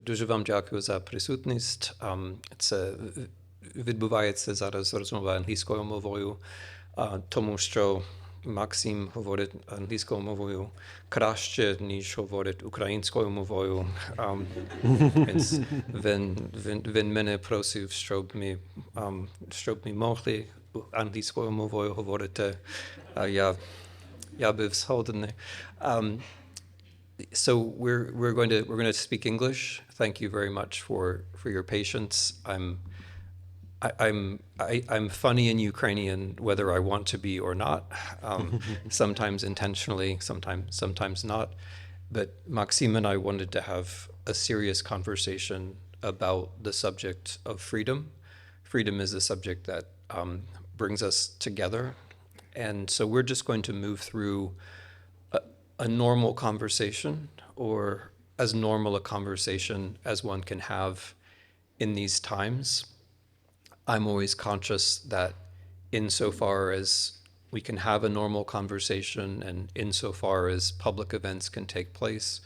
Дуже вам дякую за присутність. Це відбувається зараз розмова англійською мовою, тому що Максим говорить англійською мовою краще, ніж говорить українською мовою. Він мене просив, щоб ми могли англійською мовою говорити. Я був згодний. So we're going to speak English. Thank you very much for your patience. I'm funny in Ukrainian whether I want to be or not. Sometimes intentionally, sometimes not. But Maxim and I wanted to have a serious conversation about the subject of freedom. Freedom is a subject that brings us together, and so we're just going to move through a normal conversation, or as normal a conversation as one can have in these times. I'm always conscious that insofar as we can have a normal conversation and insofar as public events can take place,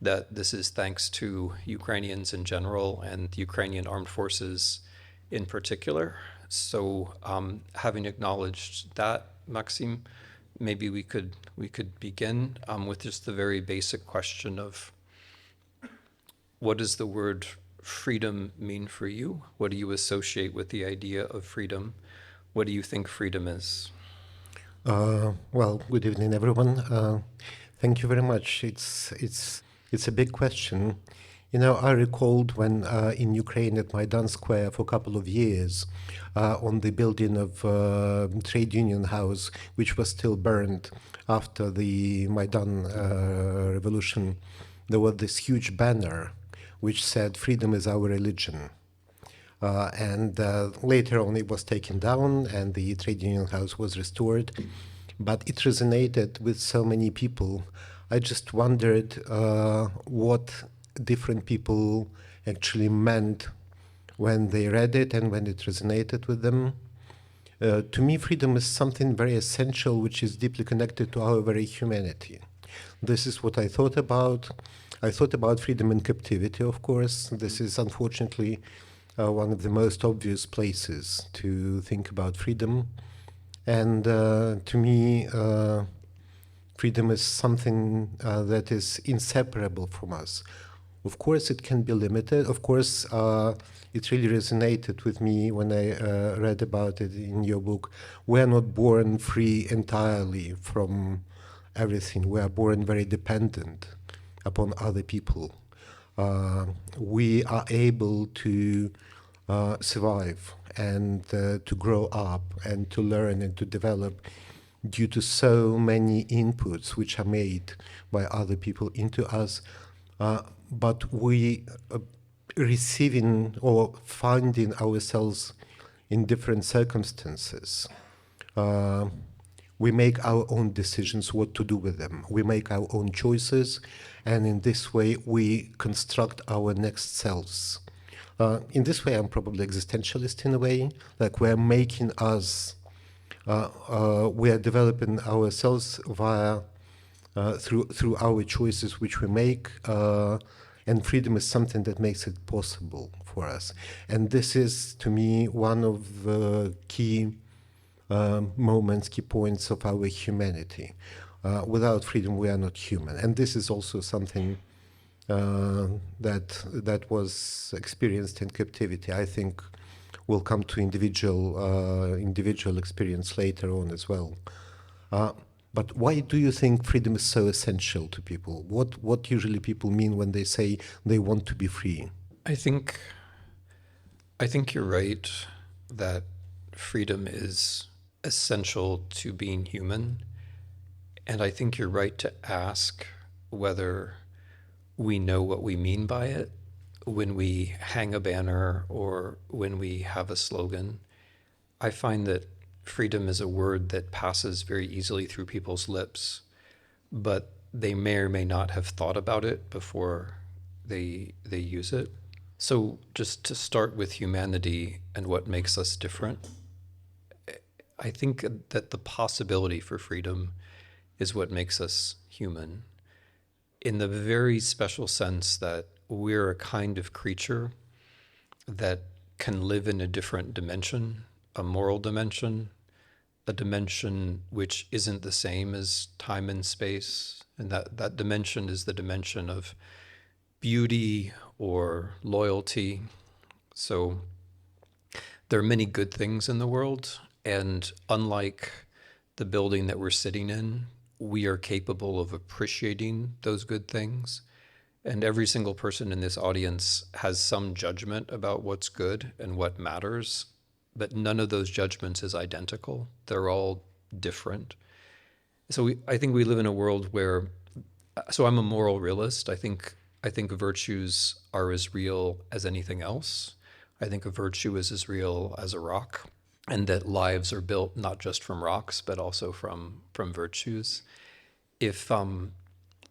that this is thanks to Ukrainians in general and the Ukrainian Armed Forces in particular. So having acknowledged that, Maxim, maybe we could begin with just the very basic question of what does the word freedom mean for you? What do you associate with the idea of freedom? What do you think freedom is? Well, good evening, everyone. Thank you very much. It's a big question. You know, I recalled when in Ukraine at Maidan Square for a couple of years, on the building of trade union house, which was still burned after the Maidan revolution, there was this huge banner which said, "Freedom is our religion." And later on it was taken down and the trade union house was restored. But it resonated with so many people. I just wondered what different people actually meant when they read it and when it resonated with them. To me, freedom is something very essential, which is deeply connected to our very humanity. This is what I thought about. I thought about freedom in captivity, of course. This is unfortunately one of the most obvious places to think about freedom. And to me, freedom is something that is inseparable from us. Of course, it can be limited. Of course, it really resonated with me when I read about it in your book. We are not born free entirely from everything. We are born very dependent upon other people. We are able to survive and to grow up and to learn and to develop due to so many inputs which are made by other people into us. But we receiving or finding ourselves in different circumstances. We make our own decisions what to do with them. We make our own choices, and in this way we construct our next selves. In this way, I'm probably existentialist in a way, like we're making us, we are developing ourselves via through our choices which we make, and freedom is something that makes it possible for us. And this is, to me, one of the key moments, key points of our humanity. Without freedom, we are not human. And this is also something that was experienced in captivity. I think we'll come to individual experience later on as well. But why do you think freedom is so essential to people? What usually people mean when they say they want to be free? I think you're right that freedom is essential to being human. And I think you're right to ask whether we know what we mean by it when we hang a banner or when we have a slogan. I find that freedom is a word that passes very easily through people's lips, but they may or may not have thought about it before they use it. So just to start with humanity and what makes us different, I think that the possibility for freedom is what makes us human. In the very special sense that we're a kind of creature that can live in a different dimension, a moral dimension, a dimension which isn't the same as time and space. And that dimension is the dimension of beauty or loyalty. So there are many good things in the world, and unlike the building that we're sitting in, we are capable of appreciating those good things. And every single person in this audience has some judgment about what's good and what matters, but none of those judgments is identical. They're all different. So I think we live in a world where, so I'm a moral realist. I think virtues are as real as anything else. I think a virtue is as real as a rock, and that lives are built not just from rocks, but also from virtues. If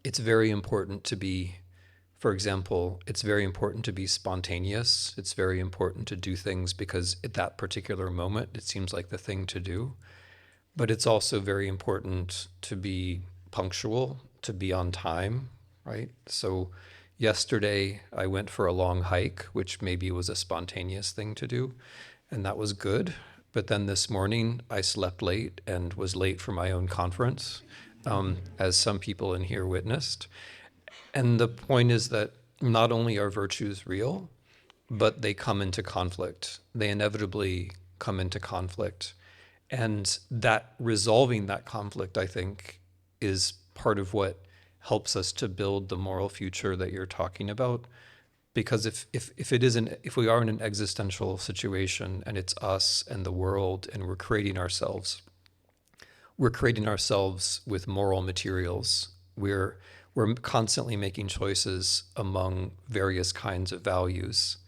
it's very important to be, for example, it's very important to be spontaneous. It's very important to do things because at that particular moment, it seems like the thing to do. But it's also very important to be punctual, to be on time, right? So yesterday I went for a long hike, which maybe was a spontaneous thing to do, and that was good. But then this morning I slept late and was late for my own conference, as some people in here witnessed. And the point is that not only are virtues real, but they come into conflict. They inevitably come into conflict. And that resolving that conflict, I think, is part of what helps us to build the moral future that you're talking about. Because if we are in an existential situation and it's us and the world and we're creating ourselves with moral materials. We're constantly making choices among various kinds of values.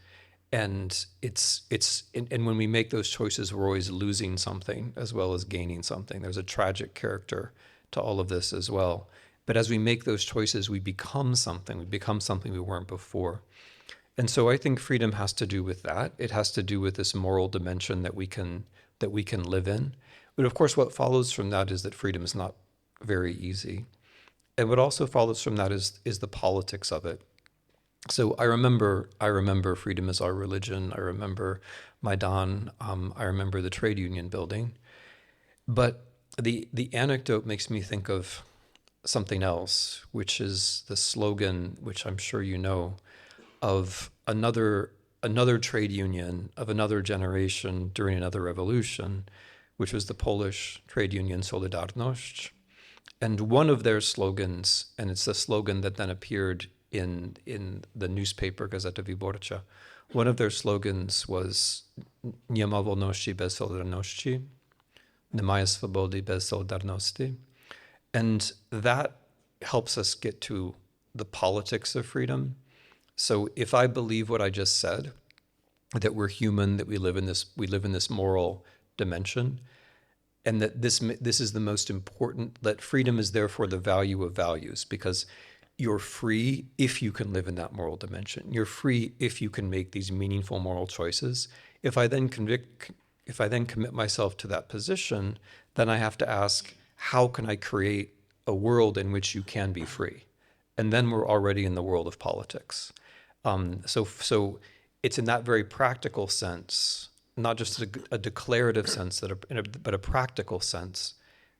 And and when we make those choices, we're always losing something as well as gaining something. There's a tragic character to all of this as well. But as we make those choices, we become something. We become something we weren't before. And so I think freedom has to do with that. It has to do with this moral dimension that we can live in. But of course, what follows from that is that freedom is not very easy. And what also follows from that is the politics of it. So I remember freedom is our religion. I remember Maidan. I remember the trade union building. But the anecdote makes me think of something else, which is the slogan, which I'm sure you know, of another trade union of another generation during another revolution, which was the Polish trade union Solidarność. And one of their slogans, and it's the slogan that then appeared in the newspaper Gazeta Wyborcza, one of their slogans was "Nie ma wolności bez solidarności, nie ma swobody bez solidarności." And that helps us get to the politics of freedom. So if I believe what I just said, that we're human, that we live in this moral dimension, and that this is the most important, that freedom is therefore the value of values, because you're free if you can live in that moral dimension. You're free if you can make these meaningful moral choices. If I then commit myself to that position, then I have to ask, how can I create a world in which you can be free? And then we're already in the world of politics. So it's in that very practical sense, not just a declarative sense, but a practical sense,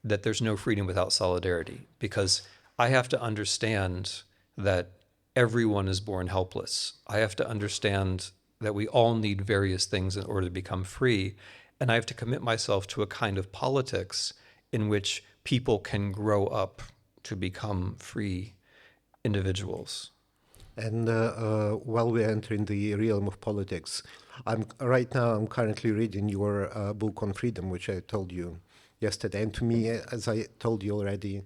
that there's no freedom without solidarity. Because I have to understand that everyone is born helpless. I have to understand that we all need various things in order to become free. And I have to commit myself to a kind of politics in which people can grow up to become free individuals. And while we're entering the realm of politics, I'm currently reading your book on freedom, which I told you yesterday. And to me, as I told you already,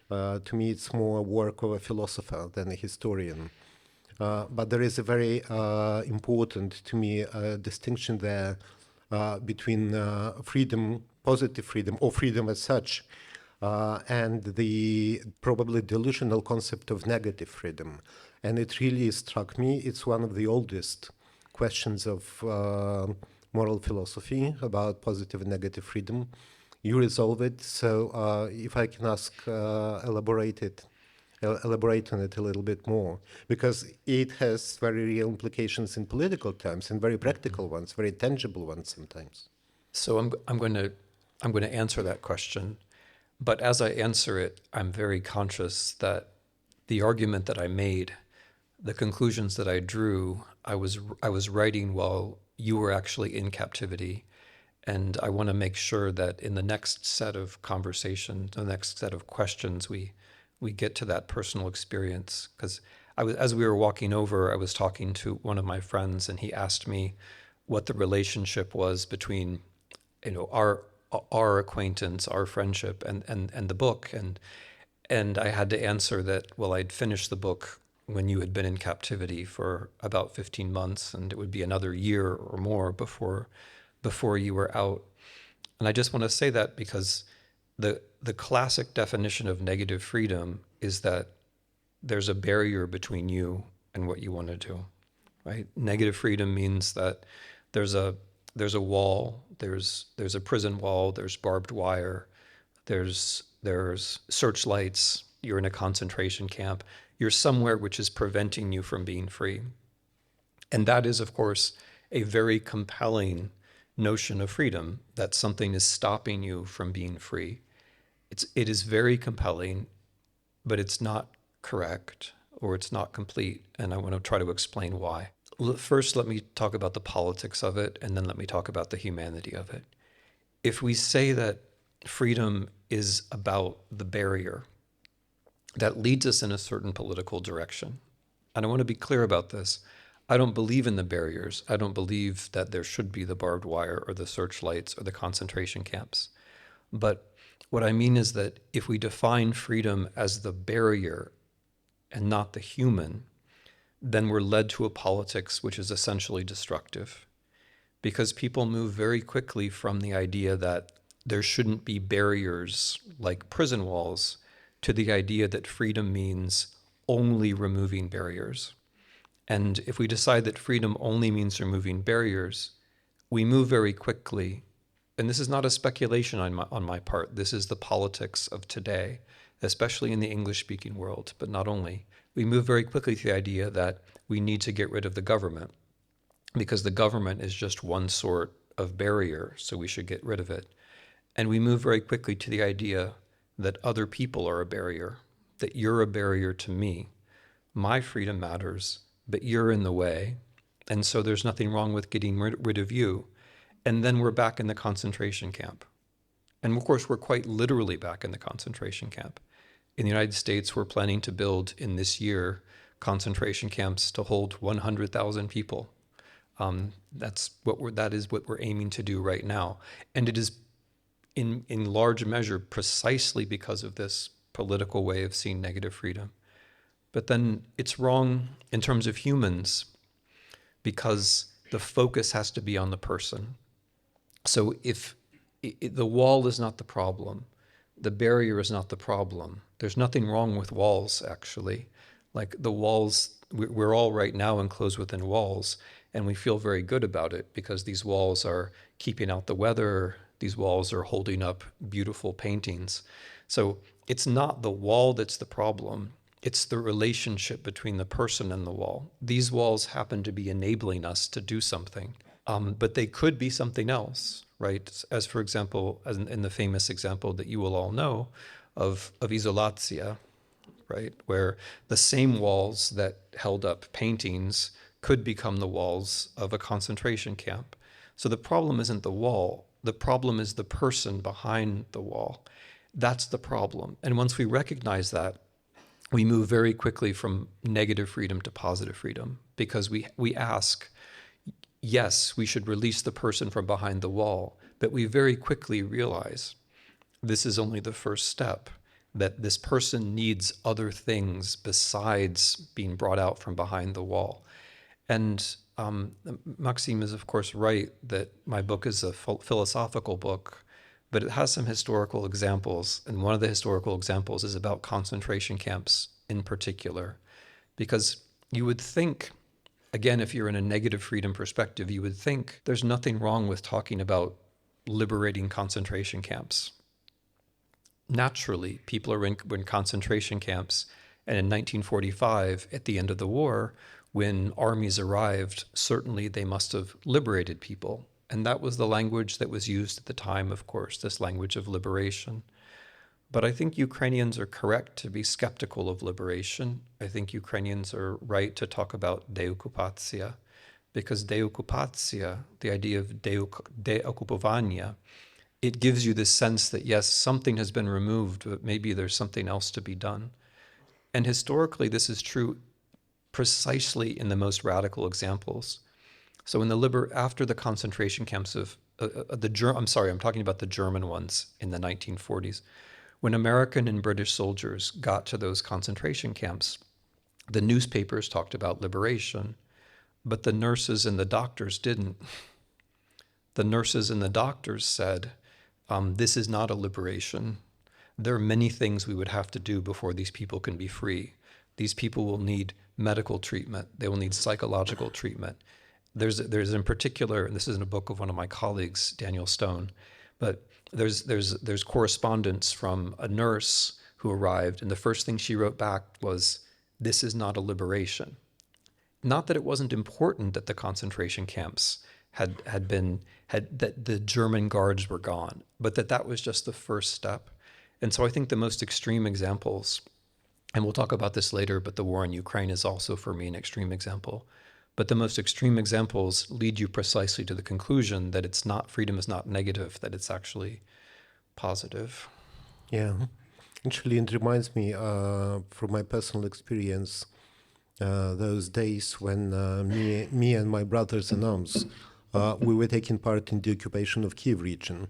to me it's more work of a philosopher than a historian. But there is a very important, to me, distinction there between freedom, positive freedom, or freedom as such, and the probably delusional concept of negative freedom. And it really struck me, it's one of the oldest questions of moral philosophy about positive and negative freedom. You resolve it, so if I can ask, elaborate it elaborate on it a little bit more, because it has very real implications in political terms and very practical ones, very tangible ones sometimes. So I'm going to answer that question, but as I answer it, I'm very conscious that the argument that I made, the conclusions that I drew, I was writing while you were actually in captivity, and I want to make sure that in the next set of conversations, the next set of questions, we get to that personal experience. Because as we were walking over, I was talking to one of my friends, and he asked me what the relationship was between, our acquaintance, our friendship, and the book, and I had to answer that, well, I'd finished the book when you had been in captivity for about 15 months, and it would be another year or more before you were out. And I just want to say that because the classic definition of negative freedom is that there's a barrier between you and what you want to do, right? Negative freedom means that there's a wall, there's a prison wall, there's barbed wire, there's searchlights, you're in a concentration camp, you're somewhere which is preventing you from being free. And that is, of course, a very compelling notion of freedom, that something is stopping you from being free. It is very compelling, but it's not correct, or it's not complete, and I want to try to explain why. First, let me talk about the politics of it, and then let me talk about the humanity of it. If we say that freedom is about the barrier that leads us in a certain political direction, and I want to be clear about this, I don't believe in the barriers. I don't believe that there should be the barbed wire or the searchlights or the concentration camps. But what I mean is that if we define freedom as the barrier and not the human, then we're led to a politics which is essentially destructive, because people move very quickly from the idea that there shouldn't be barriers like prison walls to the idea that freedom means only removing barriers. And if we decide that freedom only means removing barriers, we move very quickly. And this is not a speculation on my part. This is the politics of today, especially in the English-speaking world, but not only. We move very quickly to the idea that we need to get rid of the government because the government is just one sort of barrier, so we should get rid of it. And we move very quickly to the idea that other people are a barrier, that you're a barrier to me. My freedom matters, but you're in the way, and so there's nothing wrong with getting rid of you. And then we're back in the concentration camp. And of course, we're quite literally back in the concentration camp. In the United States, we're planning to build in this year concentration camps to hold 100,000 people. That is what we're aiming to do right now. And it is in large measure precisely because of this political way of seeing negative freedom. But then it's wrong in terms of humans because the focus has to be on the person. So if the wall is not the problem, the barrier is not the problem. There's nothing wrong with walls, actually. Like the walls, we're all right now enclosed within walls, and we feel very good about it because these walls are keeping out the weather. These walls are holding up beautiful paintings. So it's not the wall that's the problem. It's the relationship between the person and the wall. These walls happen to be enabling us to do something, but they could be something else, right? As for example, as in the famous example that you will all know of izolacja, right? Where the same walls that held up paintings could become the walls of a concentration camp. So the problem isn't the wall. The problem is the person behind the wall. That's the problem. And once we recognize that, we move very quickly from negative freedom to positive freedom because we ask, yes, we should release the person from behind the wall, but we very quickly realize this is only the first step, that this person needs other things besides being brought out from behind the wall. And Maxim is, of course, right that my book is a philosophical book, but it has some historical examples. And one of the historical examples is about concentration camps in particular, because you would think, again, if you're in a negative freedom perspective, you would think there's nothing wrong with talking about liberating concentration camps. Naturally, people are in concentration camps And in 1945, at the end of the war, when armies arrived, certainly they must have liberated people. And that was the language that was used at the time, of course, this language of liberation. But I think Ukrainians are correct to be skeptical of liberation. I think Ukrainians are right to talk about deokupacja, because deokupacja, the idea of deokupowania, it gives you this sense that, yes, something has been removed, but maybe there's something else to be done. And historically, this is true precisely in the most radical examples. So after the concentration camps of I'm talking about the German ones in the 1940s. When American and British soldiers got to those concentration camps, the newspapers talked about liberation, but the nurses and the doctors didn't. The nurses and the doctors said, this is not a liberation. There are many things we would have to do before these people can be free. These people will need medical treatment. They will need psychological treatment. There's in particular, and this is in a book of one of my colleagues, Daniel Stone, but there's correspondence from a nurse who arrived, and the first thing she wrote back was, "This is not a liberation." Not that it wasn't important that the concentration camps had that the German guards were gone, but that was just the first step. And so I think the most extreme examples, and we'll talk about this later, but the war in Ukraine is also for me an extreme example. But the most extreme examples lead you precisely to the conclusion that freedom is not negative, that it's actually positive. Yeah, actually, it reminds me from my personal experience, those days when me and my brothers in arms, we were taking part in the occupation of Kiev region.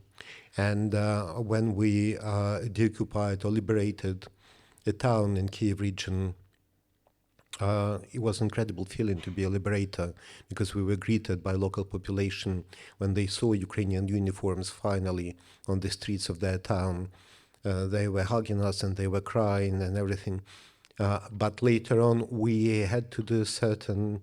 And when we deoccupied or liberated a town in Kiev region, it was an incredible feeling to be a liberator, because we were greeted by local population when they saw Ukrainian uniforms finally on the streets of their town. They were hugging us and they were crying and everything. But later on, we had to do certain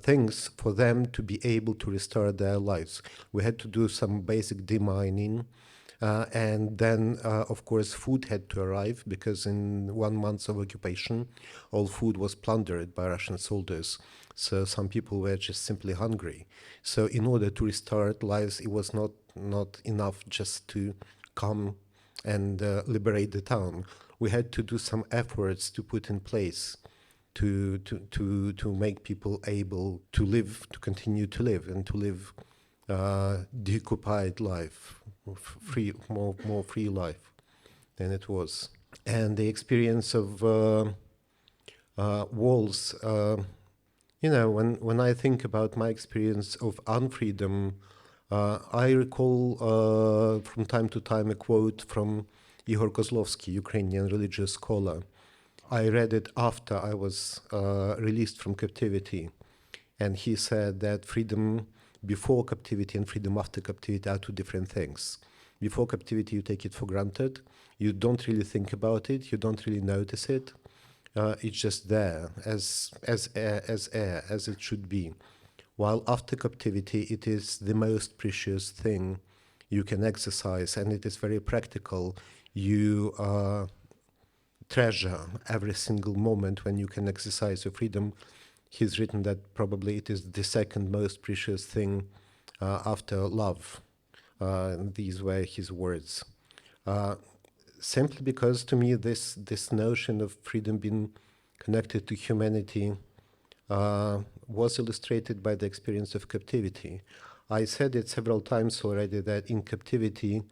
things for them to be able to restore their lives. We had to do some basic demining. And then, of course, food had to arrive, because in 1 month of occupation, all food was plundered by Russian soldiers. So some people were just simply hungry. So in order to restart lives, it was not enough just to come and liberate the town. We had to do some efforts to put in place to make people able to live, to continue to live, and to live deoccupied life, free, more free life than it was. And the experience of walls, when I think about my experience of unfreedom, I recall from time to time a quote from Igor Kozlovsky, Ukrainian religious scholar. I read it after I was released from captivity, and he said that freedom before captivity and freedom after captivity are two different things. Before captivity, you take it for granted. You don't really think about it. You don't really notice it. It's just there as air, as it should be. While after captivity, it is the most precious thing you can exercise, and it is very practical. You treasure every single moment when you can exercise your freedom. He's written that probably it is the second most precious thing after love. These were his words. Simply because, to me, this notion of freedom being connected to humanity was illustrated by the experience of captivity. I said it several times already that in captivity,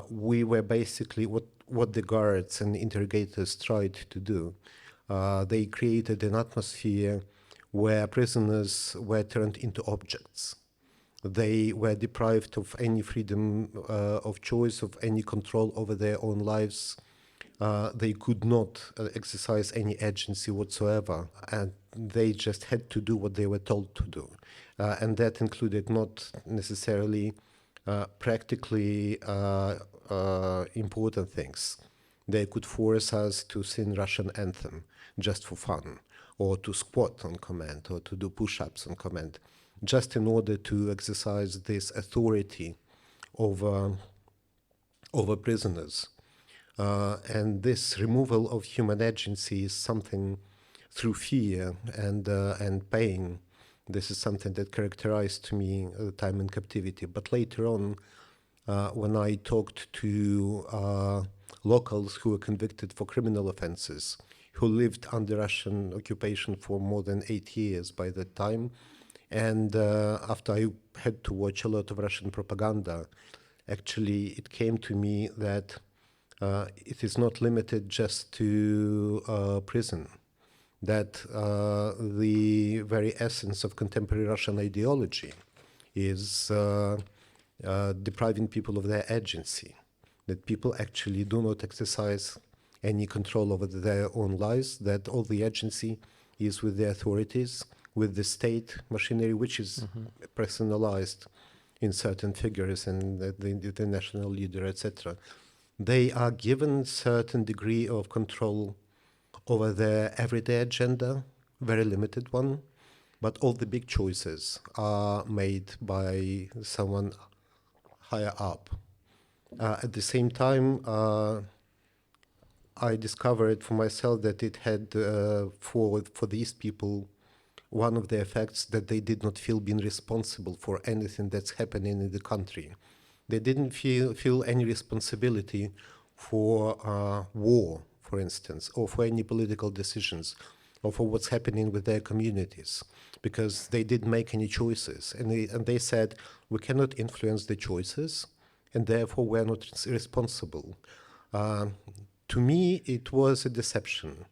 we were basically what the guards and interrogators tried to do. They created an atmosphere where prisoners were turned into objects. They were deprived of any freedom of choice, of any control over their own lives. They could not exercise any agency whatsoever, and they just had to do what they were told to do. And that included not necessarily practically important things. They could force us to sing Russian anthem just for fun, or to squat on command, or to do push-ups on command, just in order to exercise this authority over prisoners. And this removal of human agency is something through fear and pain. This is something that characterized to me the time in captivity. But later on, when I talked to locals who were convicted for criminal offenses, who lived under Russian occupation for more than 8 years by that time, and after I had to watch a lot of Russian propaganda, actually it came to me that it is not limited just to prison, that the very essence of contemporary Russian ideology is depriving people of their agency, that people actually do not exercise any control over their own lives, that all the agency is with the authorities, with the state machinery, which is personalized in certain figures and the national leader, etc. They are given certain degree of control over their everyday agenda, very limited one, but all the big choices are made by someone higher up. At the same time, I discovered for myself that it had for these people one of the effects that they did not feel being responsible for anything that's happening in the country. They didn't feel any responsibility for war, for instance, or for any political decisions, or for what's happening with their communities, because they didn't make any choices. And they said, we cannot influence the choices, and therefore we're not responsible. To me, it was a deception.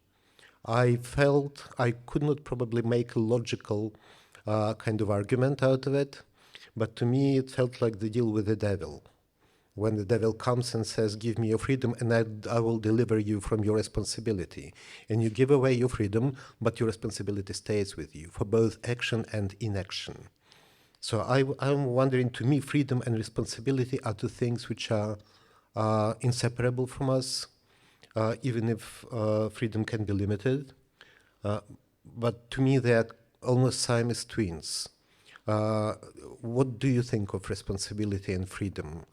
I felt I could not probably make a logical kind of argument out of it, but to me it felt like the deal with the devil. When the devil comes and says, give me your freedom and I will deliver you from your responsibility. And you give away your freedom, but your responsibility stays with you for both action and inaction. So I'm wondering, to me, freedom and responsibility are two things which are inseparable from us, even if freedom can be limited. But to me, they are almost Siamese twins. What do you think of responsibility and freedom?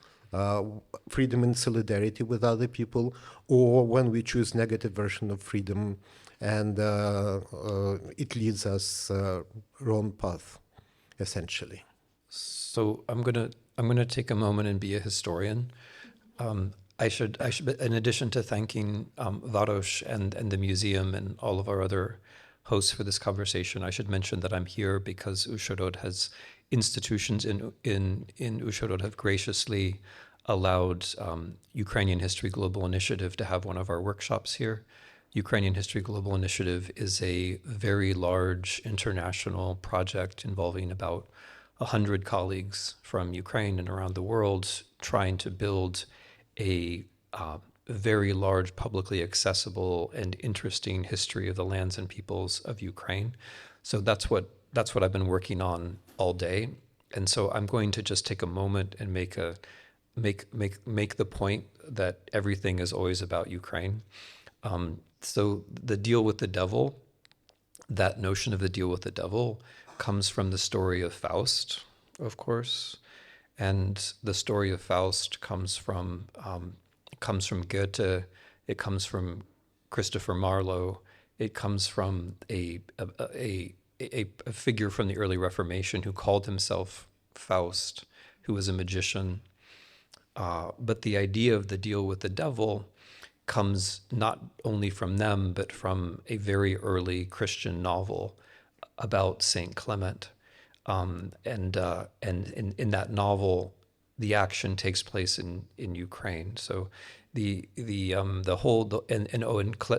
Freedom in solidarity with other people, or when we choose negative version of freedom and it leads us wrong path, essentially. So I'm gonna take a moment and be a historian. I should, in addition to thanking Varosh and the museum and all of our other hosts for this conversation, I should mention that I'm here because Uzhhorod has institutions in Uzhhorod have graciously allowed Ukrainian History Global Initiative to have one of our workshops here. Ukrainian History Global Initiative is a very large international project involving about 100 colleagues from Ukraine and around the world trying to build a very large, publicly accessible and interesting history of the lands and peoples of Ukraine. So that's what I've been working on all day. And so I'm going to just take a moment and make the point that everything is always about Ukraine. So the deal with the devil, that notion of the deal with the devil comes from the story of Faust, of course. And the story of Faust comes from Goethe, it comes from Christopher Marlowe, it comes from a figure from the early Reformation who called himself Faust, who was a magician. But the idea of the deal with the devil comes not only from them, but from a very early Christian novel about Saint Clement. And in that novel, the action takes place in Ukraine. So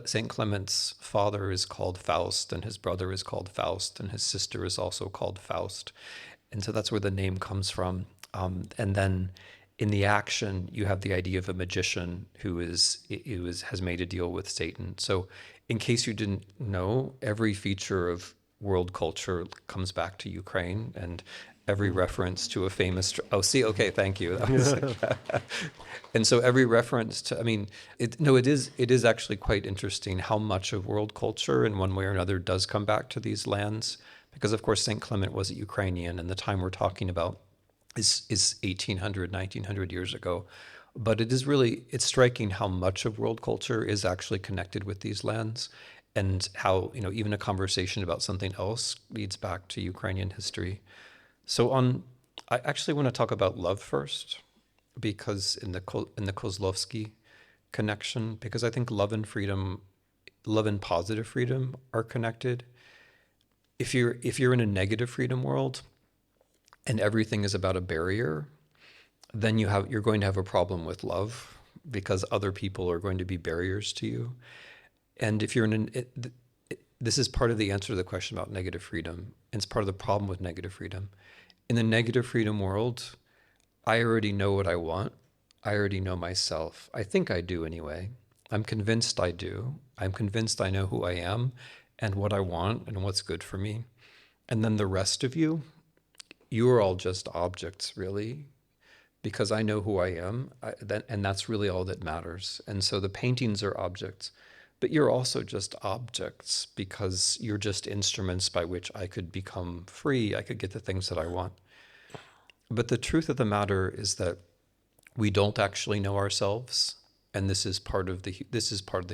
Saint Clement's father is called Faust, and his brother is called Faust, and his sister is also called Faust, and so that's where the name comes from. And then in the action, you have the idea of a magician who has made a deal with Satan. So, in case you didn't know, every feature of world culture comes back to Ukraine, and every reference to a famous. Thank you. And so every reference to, it is actually quite interesting how much of world culture, in one way or another, does come back to these lands, because of course Saint Clement wasn't Ukrainian, and the time we're talking about is 1800, 1900 years ago. But it's striking how much of world culture is actually connected with these lands, and how, even a conversation about something else leads back to Ukrainian history. So I actually want to talk about love first, because in the Kozlovsky connection, because I think love and positive freedom are connected. If you're in a negative freedom world and everything is about a barrier, then you're going to have a problem with love, because other people are going to be barriers to you. And if you're this is part of the answer to the question about negative freedom, and it's part of the problem with negative freedom. In the negative freedom world, I already know what I want. I already know myself. I think I do anyway. I'm convinced I do. I'm convinced I know who I am and what I want and what's good for me. And then the rest of you, you are all just objects, really, because I know who I am, and that's really all that matters. And so the paintings are objects, but you're also just objects, because you're just instruments by which I could become free. I could get the things that I want. But the truth of the matter is that we don't actually know ourselves, and this is part of the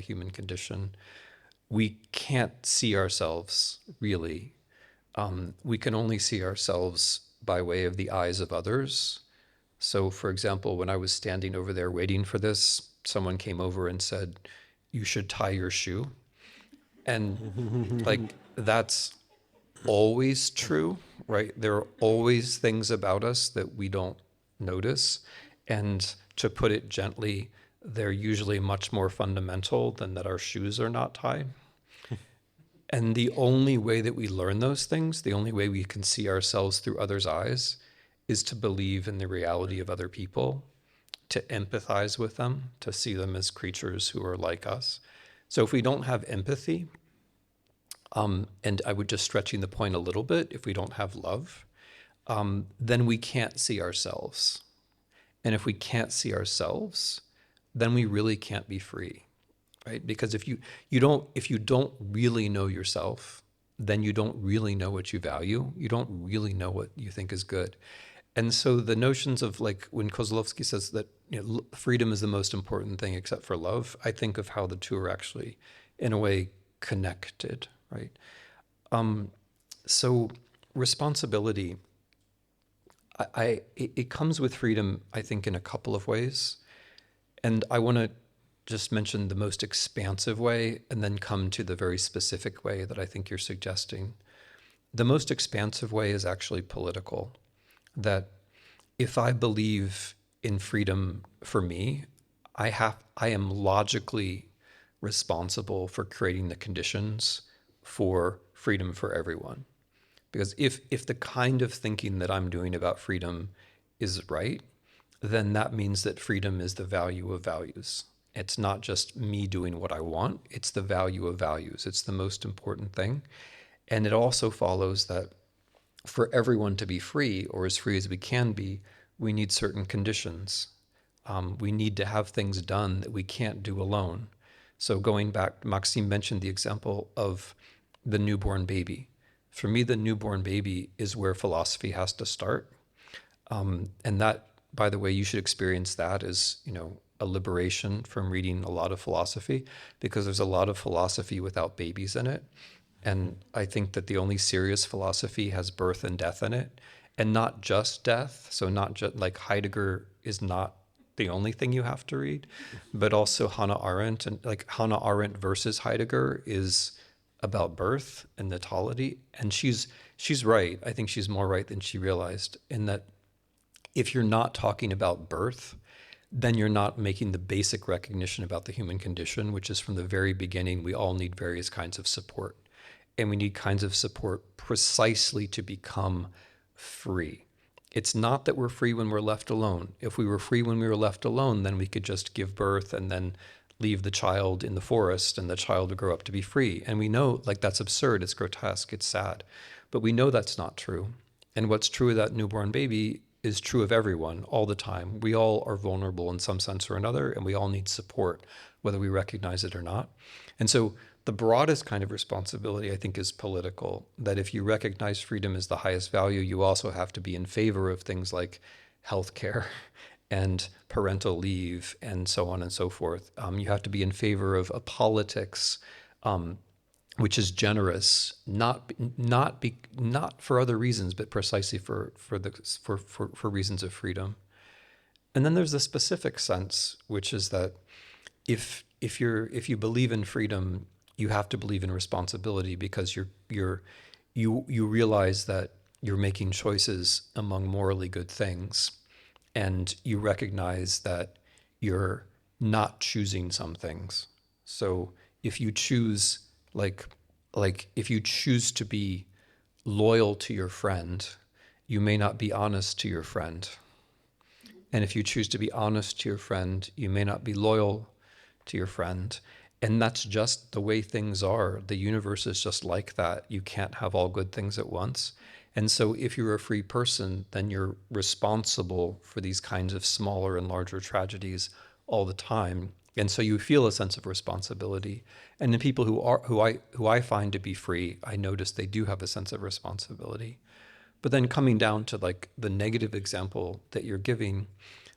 human condition. We can't see ourselves, really. We can only see ourselves by way of the eyes of others. So, for example, when I was standing over there waiting for this, someone came over and said, "You should tie your shoe." And like, that's always true, right? There are always things about us that we don't notice. And to put it gently, they're usually much more fundamental than that our shoes are not tied. And the only way that we learn those things, the only way we can see ourselves through others' eyes, is to believe in the reality of other people, to empathize with them, to see them as creatures who are like us. So if we don't have empathy, and I would just stretching the point a little bit, if we don't have love, then we can't see ourselves. And if we can't see ourselves, then we really can't be free, right? Because if you don't really know yourself, then you don't really know what you value. You don't really know what you think is good. And so the notions of, like, when Kozlovsky says that freedom is the most important thing except for love, I think of how the two are actually, in a way, connected, right? So responsibility, it comes with freedom, I think, in a couple of ways. And I want to just mention the most expansive way and then come to the very specific way that I think you're suggesting. The most expansive way is actually political. That if I believe in freedom for me, I am logically responsible for creating the conditions for freedom for everyone. Because if the kind of thinking that I'm doing about freedom is right, then that means that freedom is the value of values. It's not just me doing what I want, it's the value of values. It's the most important thing. And it also follows that for everyone to be free, or as free as we can be, we need certain conditions. We need to have things done that we can't do alone. So going back, Maxim mentioned the example of the newborn baby. For me, the newborn baby is where philosophy has to start. And that, by the way, you should experience that as, a liberation from reading a lot of philosophy, because there's a lot of philosophy without babies in it. And I think that the only serious philosophy has birth and death in it, and not just death. So not just like Heidegger is not the only thing you have to read, but also Hannah Arendt, and like Hannah Arendt versus Heidegger is about birth and natality. And she's right. I think she's more right than she realized, in that if you're not talking about birth, then you're not making the basic recognition about the human condition, which is from the very beginning, we all need various kinds of support. And we need kinds of support precisely to become free. It's not that we're free when we're left alone. If we were free when we were left alone, then we could just give birth and then leave the child in the forest and the child would grow up to be free. And we know, like, that's absurd, it's grotesque, it's sad. But we know that's not true. And what's true of that newborn baby is true of everyone all the time. We all are vulnerable in some sense or another, and we all need support, whether we recognize it or not. And so the broadest kind of responsibility, I think, is political, that if you recognize freedom as the highest value, you also have to be in favor of things like healthcare and parental leave and so on and so forth. You have to be in favor of a politics which is generous, not for other reasons, but precisely for reasons of freedom. And then there's the specific sense, which is that if you believe in freedom, you have to believe in responsibility, because you realize that you're making choices among morally good things, and you recognize that you're not choosing some things. So if you choose, if you choose to be loyal to your friend, you may not be honest to your friend. And if you choose to be honest to your friend, you may not be loyal to your friend. And that's just the way things are. The universe is just like that. You can't have all good things at once. And so if you're a free person, then you're responsible for these kinds of smaller and larger tragedies all the time. And so you feel a sense of responsibility. And the people who I find to be free, I notice they do have a sense of responsibility. But then coming down to like the negative example that you're giving,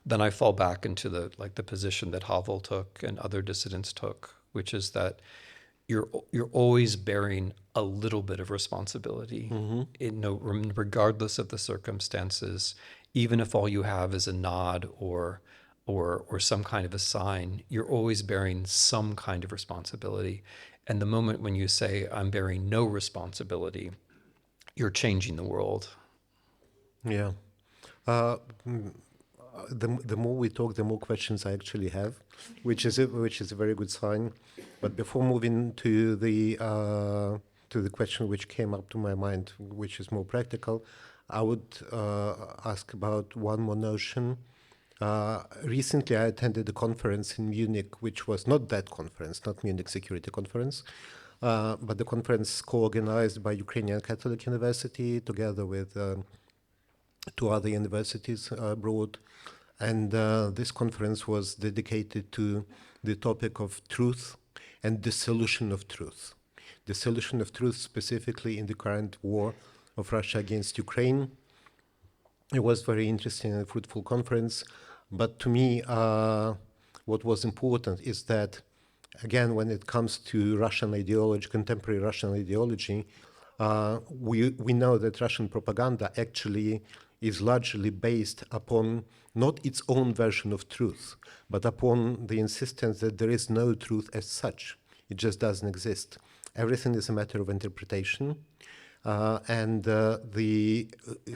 then I fall back into the position that Havel took and other dissidents took, which is that you're always bearing a little bit of responsibility, regardless of the circumstances. Even if all you have is a nod or some kind of a sign, you're always bearing some kind of responsibility. And the moment when you say, I'm bearing no responsibility, you're changing the world. Yeah. The more we talk, the more questions I actually have, which is a very good sign. But before moving to the question which came up to my mind, which is more practical, I would ask about one more notion. Recently, I attended a conference in Munich, which was not that conference, not Munich Security Conference, but the conference co-organized by Ukrainian Catholic University together with two other universities abroad. And this conference was dedicated to the topic of truth and the solution of truth. The solution of truth specifically in the current war of Russia against Ukraine. It was very interesting and fruitful conference. But to me, what was important is that, again, when it comes to Russian ideology, contemporary Russian ideology, we know that Russian propaganda actually is largely based upon not its own version of truth, but upon the insistence that there is no truth as such. It just doesn't exist. Everything is a matter of interpretation. And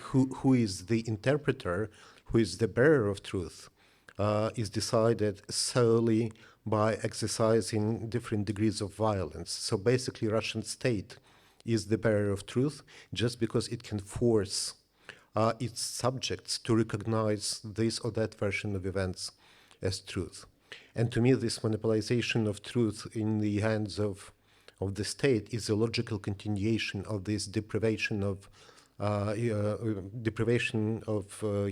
who is the interpreter, who is the bearer of truth, is decided solely by exercising different degrees of violence. So basically, Russian state is the bearer of truth just because it can force its subjects to recognize this or that version of events as truth. And to me, this monopolization of truth in the hands of the state is a logical continuation of this deprivation of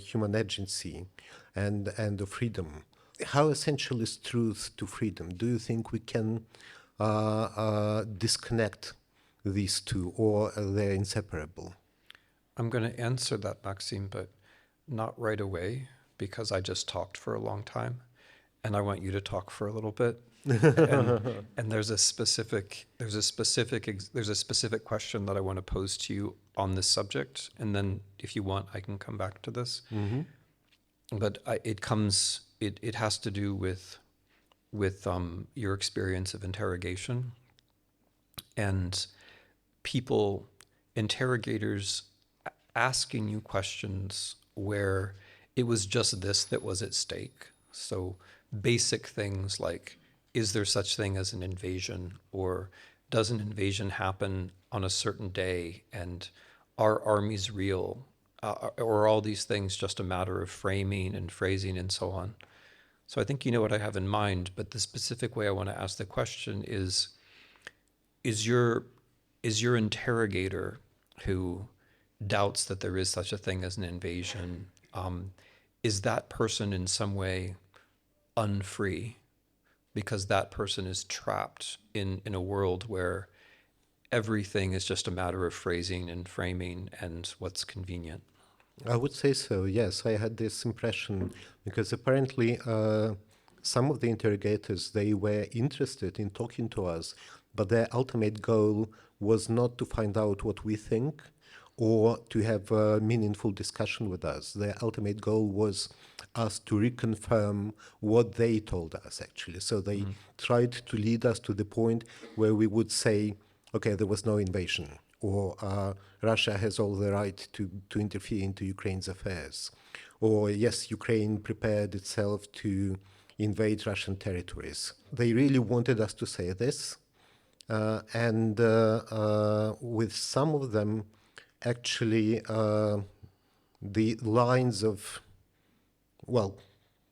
human agency and of freedom. How essential is truth to freedom? Do you think we can disconnect these two, or they're inseparable? I'm going to answer that, Maxim, but not right away, because I just talked for a long time, and I want you to talk for a little bit. And there's a specific question that I want to pose to you on this subject, and then if you want, I can come back to this. Mm-hmm. But it has to do with your experience of interrogation and interrogators asking you questions where it was just this that was at stake. So basic things like, is there such thing as an invasion? Or does an invasion happen on a certain day? And are armies real? Or are all these things just a matter of framing and phrasing and so on? So I think you know what I have in mind, but the specific way I want to ask the question is your interrogator who doubts that there is such a thing as an invasion, is that person in some way unfree? Because that person is trapped in a world where everything is just a matter of phrasing and framing and what's convenient. I would say so, yes. I had this impression because apparently some of the interrogators, they were interested in talking to us, but their ultimate goal was not to find out what we think or to have a meaningful discussion with us. Their ultimate goal was us to reconfirm what they told us, actually. So they tried to lead us to the point where we would say, okay, there was no invasion, or Russia has all the right to interfere into Ukraine's affairs, or yes, Ukraine prepared itself to invade Russian territories. They really wanted us to say this, and with some of them, actually, the lines of, well,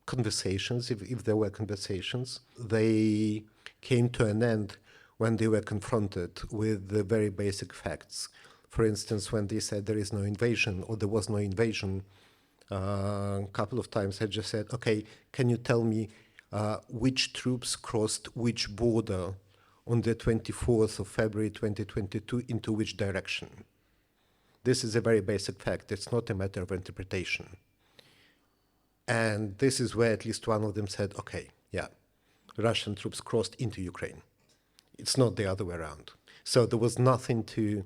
conversations, if there were conversations, they came to an end when they were confronted with the very basic facts. For instance, when they said there is no invasion or there was no invasion, a couple of times I just said, okay, can you tell me which troops crossed which border on the 24th of February 2022 into which direction? This is a very basic fact. It's not a matter of interpretation. And this is where at least one of them said, okay, yeah, Russian troops crossed into Ukraine. It's not the other way around. So there was nothing to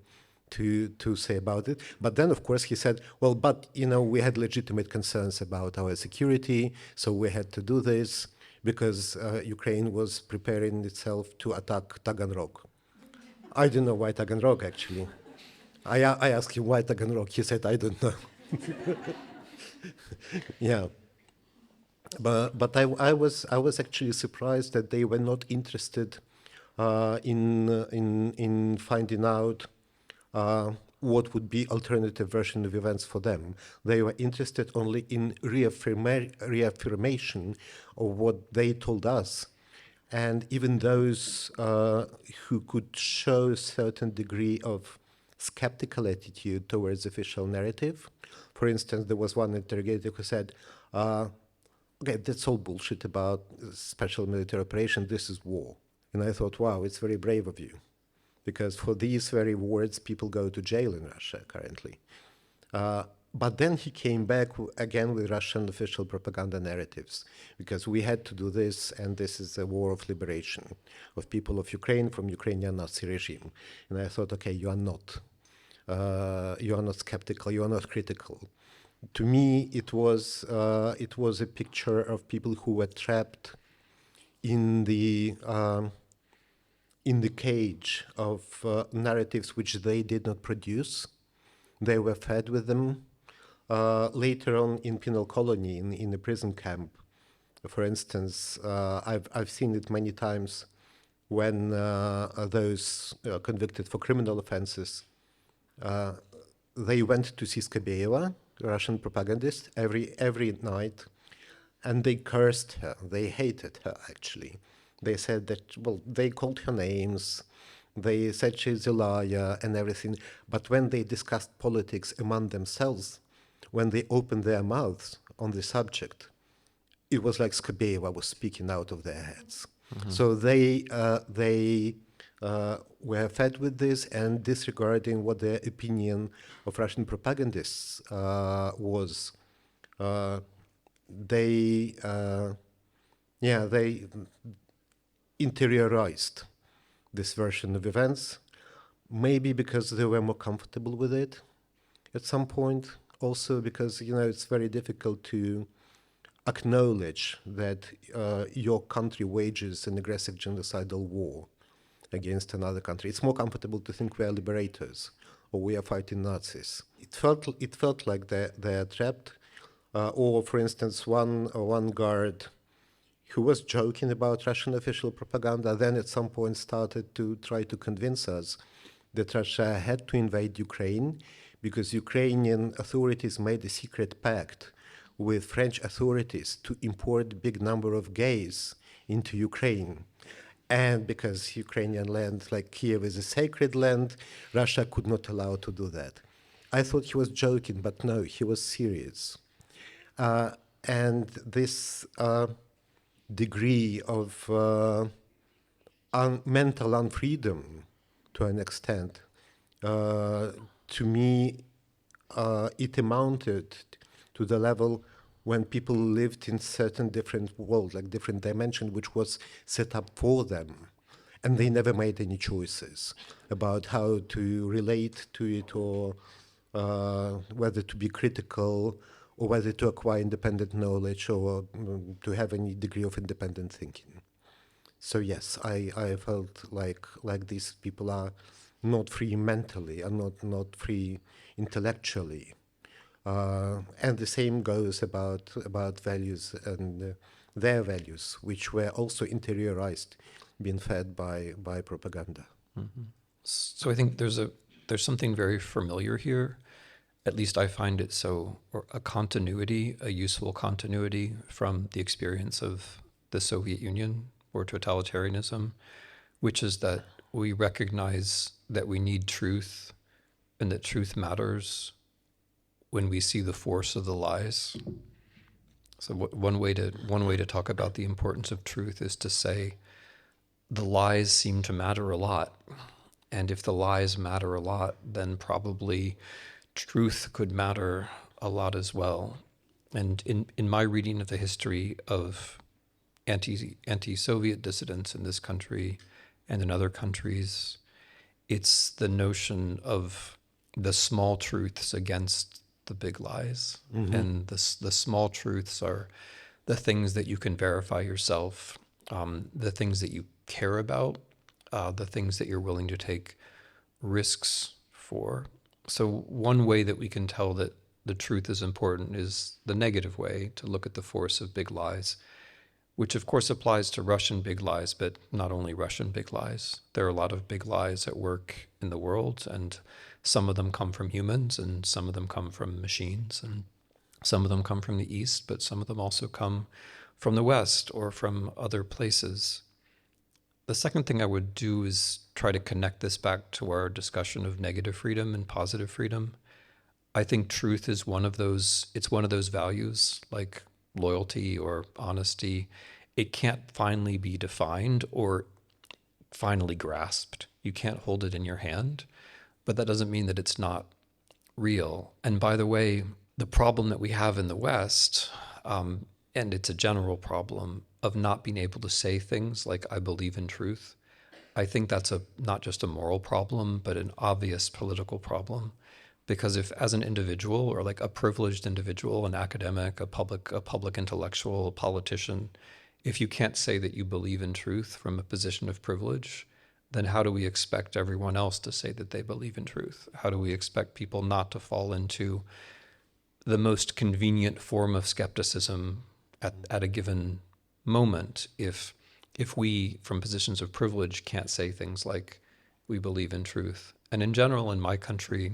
say about it. But then, of course, he said, well, but, we had legitimate concerns about our security, so we had to do this because Ukraine was preparing itself to attack Taganrog. I don't know why Taganrog, actually. I asked him why Taganrog. He said, I don't know. Yeah. But I was actually surprised that they were not interested in finding out what would be alternative version of events for them. They were interested only in reaffirmation of what they told us. And even those who could show a certain degree of skeptical attitude towards official narrative. For instance, there was one interrogator who said, okay, that's all bullshit about special military operation. This is war. And I thought, wow, it's very brave of you. Because for these very words, people go to jail in Russia currently. But then he came back again with Russian official propaganda narratives, because we had to do this, and this is a war of liberation of people of Ukraine from Ukrainian Nazi regime. And I thought, okay, you are not skeptical, you are not critical. To me, it was a picture of people who were trapped in the cage of narratives which they did not produce. They were fed with them. Later on in penal colony, in the prison camp, for instance, I've seen it many times when those convicted for criminal offenses, they went to see Skobeyeva, Russian propagandist, every night, and they cursed her. They hated her, actually. They said that, well, they called her names, they said she's a liar and everything, but when they discussed politics among themselves, when they opened their mouths on the subject, it was like Skobeyeva was speaking out of their heads. Mm-hmm. So they were fed with this and disregarding what their opinion of Russian propagandists was. They interiorized this version of events, maybe because they were more comfortable with it at some point. Also because, it's very difficult to acknowledge that your country wages an aggressive genocidal war against another country. It's more comfortable to think we are liberators or we are fighting Nazis. It felt like they're trapped. Or, for instance, one guard who was joking about Russian official propaganda, then at some point started to try to convince us that Russia had to invade Ukraine because Ukrainian authorities made a secret pact with French authorities to import a big number of gays into Ukraine. And because Ukrainian land, like Kiev, is a sacred land, Russia could not allow to do that. I thought he was joking, but no, he was serious. And this degree of mental unfreedom, to an extent, to me, it amounted to the level when people lived in certain different worlds, like different dimension, which was set up for them. And they never made any choices about how to relate to it or whether to be critical or whether to acquire independent knowledge or to have any degree of independent thinking. So yes, I felt like these people are not free mentally and not free intellectually. And the same goes about values and their values, which were also interiorized, being fed by propaganda. So I think there's something very familiar here. At least I find it so, or a continuity, a useful continuity from the experience of the Soviet Union or totalitarianism, which is that we recognize that we need truth and that truth matters when we see the force of the lies. So one way to talk about the importance of truth is to say the lies seem to matter a lot. And if the lies matter a lot, then probably truth could matter a lot as well. And in my reading of the history of anti-Soviet dissidents in this country and in other countries, it's the notion of the small truths against the big lies. And the small truths are the things that you can verify yourself, the things that you care about, the things that you're willing to take risks for. So one way that we can tell that the truth is important is the negative way, to look at the force of big lies, which of course applies to Russian big lies, but not only Russian big lies. There are a lot of big lies at work in the world, and some of them come from humans, and some of them come from machines, and some of them come from the East, but some of them also come from the West or from other places. The second thing I would do is try to connect this back to our discussion of negative freedom and positive freedom. I think truth is one of those values, like loyalty or honesty. It can't finally be defined or finally grasped. You can't hold it in your hand, but that doesn't mean that it's not real. And by the way, the problem that we have in the West, and it's a general problem of not being able to say things like, I believe in truth. I think that's not just a moral problem, but an obvious political problem. Because if, as an individual, or like a privileged individual, an academic, a public intellectual, a politician, if you can't say that you believe in truth from a position of privilege, then how do we expect everyone else to say that they believe in truth? How do we expect people not to fall into the most convenient form of skepticism at a given moment if we, from positions of privilege, can't say things like we believe in truth? And in general, in my country,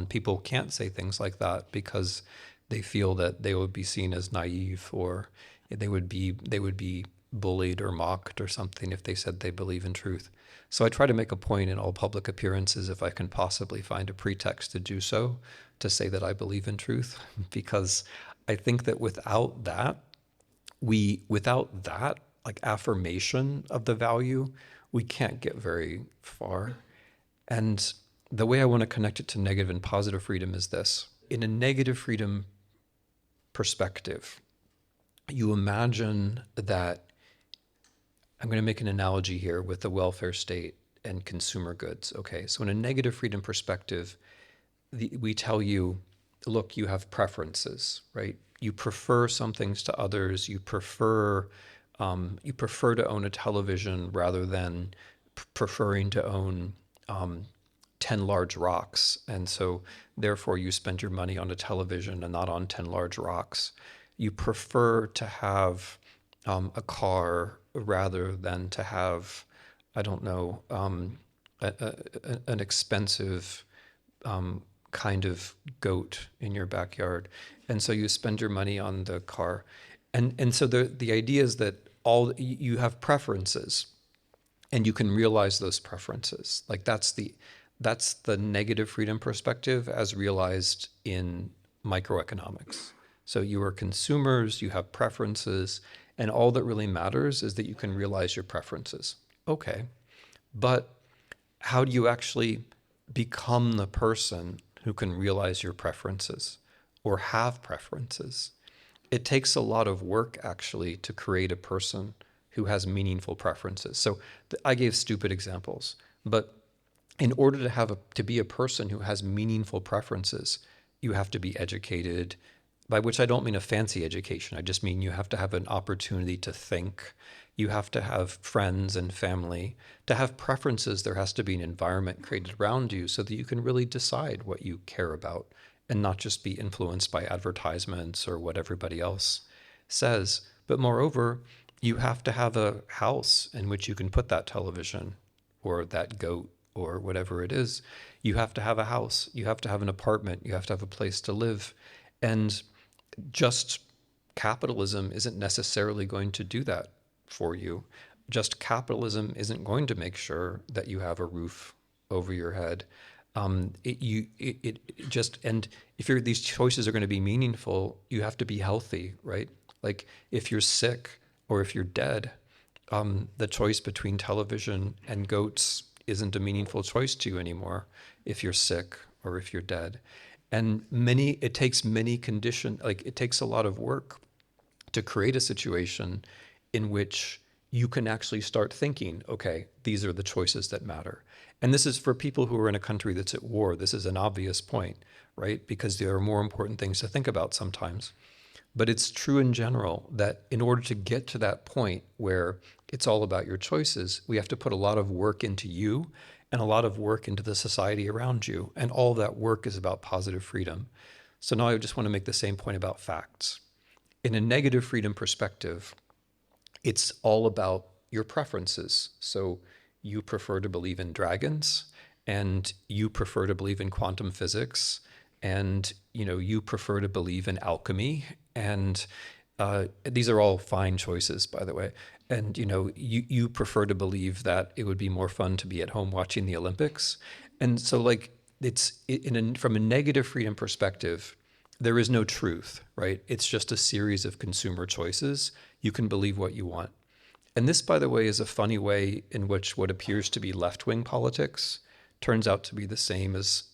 people can't say things like that because they feel that they would be seen as naive, or they would be bullied or mocked or something if they said they believe in truth. So I try to make a point in all public appearances, if I can possibly find a pretext to do so, to say that I believe in truth, because I think that without that, like affirmation of the value, we can't get very far. And the way I want to connect it to negative and positive freedom is this. In a negative freedom perspective, you imagine that, I'm going to make an analogy here with the welfare state and consumer goods. Okay, so in a negative freedom perspective, we tell you, look, you have preferences, right? You prefer some things to others. You prefer to own a television rather than preferring to own 10 large rocks. And so therefore you spend your money on a television and not on 10 large rocks. You prefer to have a car rather than to have, I don't know, an expensive kind of goat in your backyard. And so you spend your money on the car. And so the idea is that you have preferences, and you can realize those preferences. Like that's the negative freedom perspective as realized in microeconomics. So you are consumers, you have preferences, and all that really matters is that you can realize your preferences. Okay, but how do you actually become the person who can realize your preferences or have preferences. It takes a lot of work, actually, to create a person who has meaningful preferences. So I gave stupid examples, but in order to be a person who has meaningful preferences, you have to be educated, by which I don't mean a fancy education. I just mean you have to have an opportunity to think. You have to have friends and family. To have preferences, there has to be an environment created around you so that you can really decide what you care about and not just be influenced by advertisements or what everybody else says. But moreover, you have to have a house in which you can put that television or that goat or whatever it is. You have to have a house. You have to have an apartment. You have to have a place to live. And just capitalism isn't necessarily going to do that for you. Just capitalism isn't going to make sure that you have a roof over your head. And if these choices are going to be meaningful, you have to be healthy, right? Like if you're sick or if you're dead, the choice between television and goats isn't a meaningful choice to you anymore if you're sick or if you're dead. And it takes a lot of work to create a situation in which you can actually start thinking, okay, these are the choices that matter. And this is for people who are in a country that's at war. This is an obvious point, right? Because there are more important things to think about sometimes. But it's true in general that in order to get to that point where it's all about your choices, we have to put a lot of work into you and a lot of work into the society around you. And all of that work is about positive freedom. So now I just want to make the same point about facts. In a negative freedom perspective, it's all about your preferences. So you prefer to believe in dragons, and you prefer to believe in quantum physics, and you prefer to believe in alchemy, and these are all fine choices, by the way. And you prefer to believe that it would be more fun to be at home watching the Olympics, and so from a negative freedom perspective, there is no truth, right? It's just a series of consumer choices. You can believe what you want. And this, by the way, is a funny way in which what appears to be left-wing politics turns out to be the same as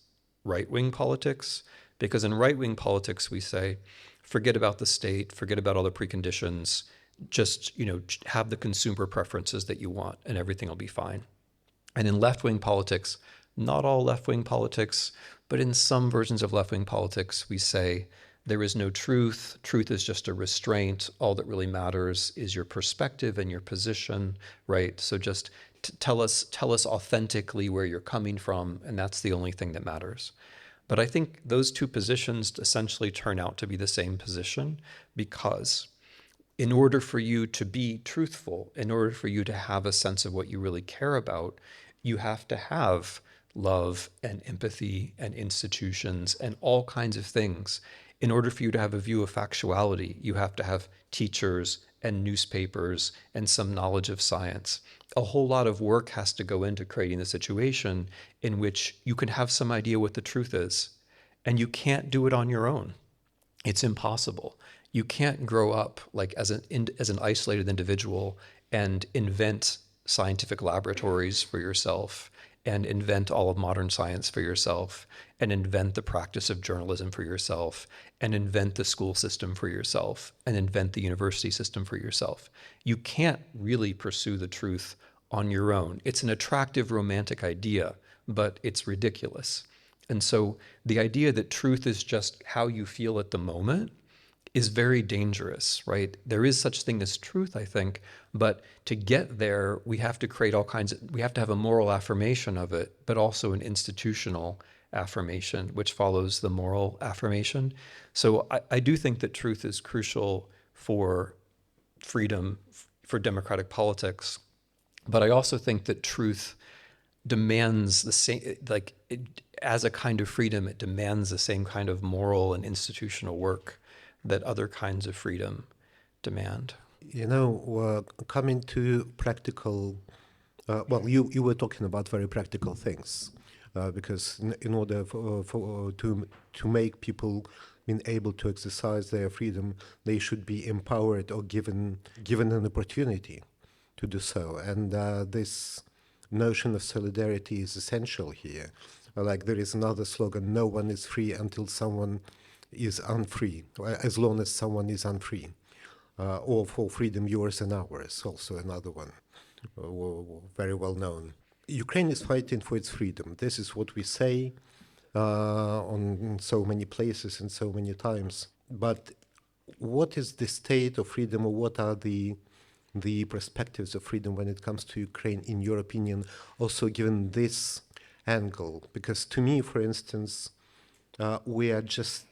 right-wing politics. Because in right-wing politics, we say, forget about the state, forget about all the preconditions, just have the consumer preferences that you want and everything will be fine. And in left-wing politics, not all left-wing politics, but in some versions of left-wing politics, we say there is no truth. Truth is just a restraint. All that really matters is your perspective and your position, right? So just tell us authentically where you're coming from, and that's the only thing that matters. But I think those two positions essentially turn out to be the same position, because in order for you to be truthful, in order for you to have a sense of what you really care about, you have to have love and empathy and institutions and all kinds of things. In order for you to have a view of factuality, you have to have teachers and newspapers and some knowledge of science. A whole lot of work has to go into creating a situation in which you can have some idea what the truth is. And you can't do it on your own. It's impossible. You can't grow up like as an isolated individual and invent scientific laboratories for yourself and invent all of modern science for yourself and invent the practice of journalism for yourself and invent the school system for yourself and invent the university system for yourself. You can't really pursue the truth on your own. It's an attractive romantic idea, but it's ridiculous. And so the idea that truth is just how you feel at the moment is very dangerous, right? There is such thing as truth, I think, but to get there, we have to create we have to have a moral affirmation of it, but also an institutional affirmation, which follows the moral affirmation. So I do think that truth is crucial for freedom, for democratic politics, but I also think that truth demands the same, as a kind of freedom, it demands the same kind of moral and institutional work that other kinds of freedom demand. Coming to practical, you were talking about very practical things, because in order to make people being able to exercise their freedom, they should be empowered or given an opportunity to do so. And this notion of solidarity is essential here. Like there is another slogan, no one is free until someone is unfree, as long as someone is unfree. Or for freedom, yours and ours, also another one, very well known. Ukraine is fighting for its freedom. This is what we say on so many places and so many times. But what is the state of freedom, or what are the perspectives of freedom when it comes to Ukraine, in your opinion, also given this angle? Because to me, for instance, we are just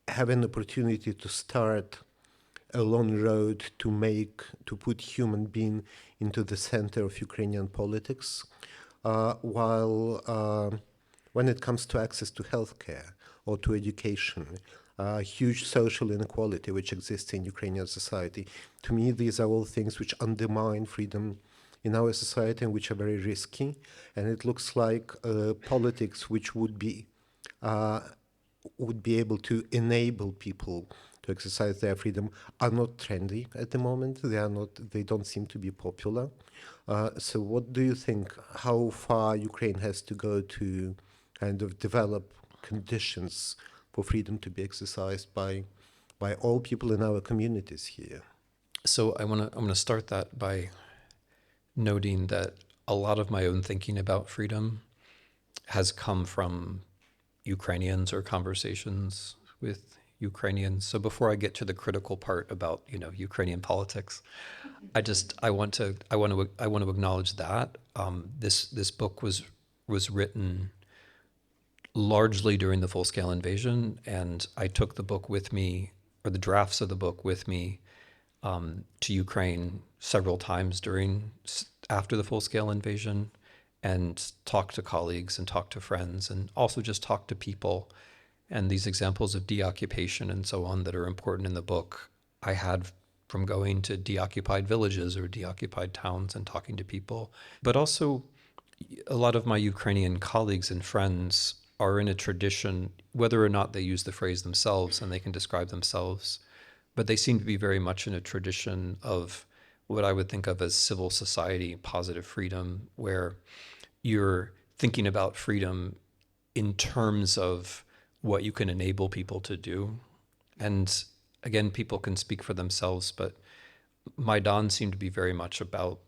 having an opportunity to start a long road to put human being into the center of Ukrainian politics, while when it comes to access to healthcare or to education, huge social inequality which exists in Ukrainian society. To me, these are all things which undermine freedom in our society and which are very risky. And it looks like politics which would be able to enable people to exercise their freedom are not trendy at the moment. They don't seem to be popular. So what do you think, how far Ukraine has to go to kind of develop conditions for freedom to be exercised by all people in our communities here? So I'm gonna start that by noting that a lot of my own thinking about freedom has come from Ukrainians or conversations with Ukrainians. So before I get to the critical part about Ukrainian politics, I want to acknowledge that this book was written largely during the full-scale invasion, and I took the book with me, or the drafts of the book with me, to Ukraine several times after the full-scale invasion, and talked to colleagues and talked to friends, and also just talked to people. And these examples of deoccupation and so on that are important in the book, I had from going to deoccupied villages or deoccupied towns and talking to people. But also, a lot of my Ukrainian colleagues and friends are in a tradition, whether or not they use the phrase themselves and they can describe themselves, but they seem to be very much in a tradition of what I would think of as civil society, positive freedom, where you're thinking about freedom in terms of what you can enable people to do. And again, people can speak for themselves, but Maidan seemed to be very much about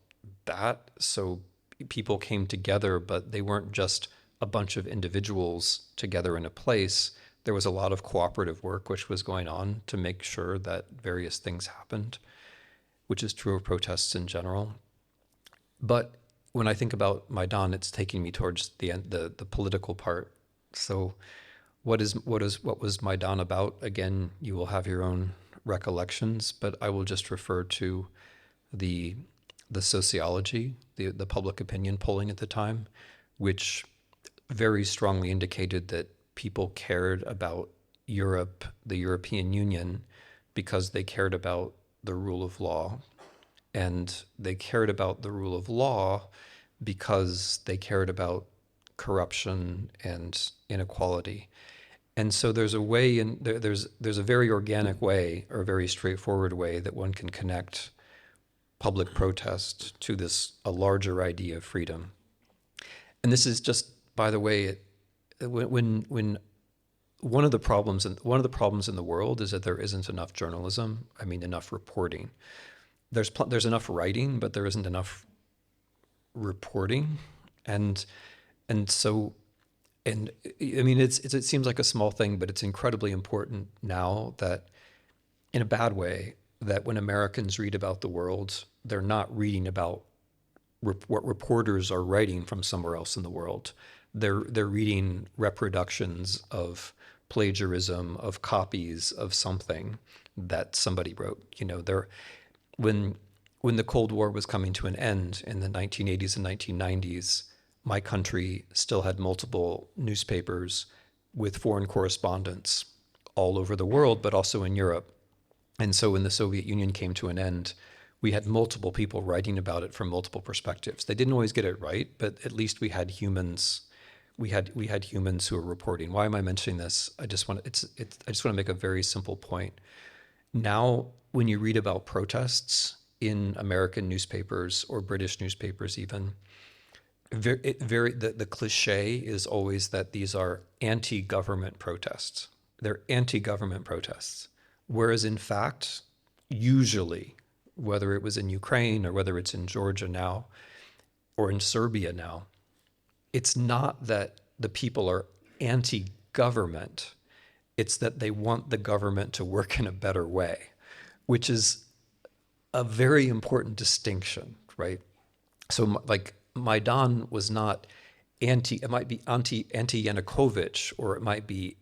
that. So people came together, but they weren't just a bunch of individuals together in a place. There was a lot of cooperative work which was going on to make sure that various things happened, which is true of protests in general. But when I think about Maidan, it's taking me towards the end, the political part. So what was Maidan about? Again, you will have your own recollections, but I will just refer to the sociology, the public opinion polling at the time, which very strongly indicated that people cared about Europe, the European Union, because they cared about the rule of law. And they cared about the rule of law because they cared about corruption and inequality. And so there's a way, and there's a very organic way, or a very straightforward way, that one can connect public protest to a larger idea of freedom. And this is just, by the way, when one of the problems in the world is that there isn't enough journalism. I mean, enough reporting. There's enough writing, but there isn't enough reporting, and so. And I mean, it seems like a small thing, but it's incredibly important now, that, in a bad way, that when Americans read about the world, they're not reading about what reporters are writing from somewhere else in the world. They're reading reproductions of plagiarism, of copies of something that somebody wrote. When the Cold War was coming to an end in the 1980s and 1990s, my country still had multiple newspapers with foreign correspondents all over the world, but also in Europe. And so when the Soviet Union came to an end, we had multiple people writing about it from multiple perspectives. They didn't always get it right, but at least we had humans. We had humans who were reporting. Why am I mentioning this? I just want to make a very simple point. Now, when you read about protests in American newspapers or British newspapers even, The cliche is always that these are anti-government protests. They're anti-government protests. Whereas in fact, usually, whether it was in Ukraine or whether it's in Georgia now or in Serbia now, it's not that the people are anti-government. It's that they want the government to work in a better way, which is a very important distinction, right? So like Maidan was not it might be anti-Yanukovych, or it might be,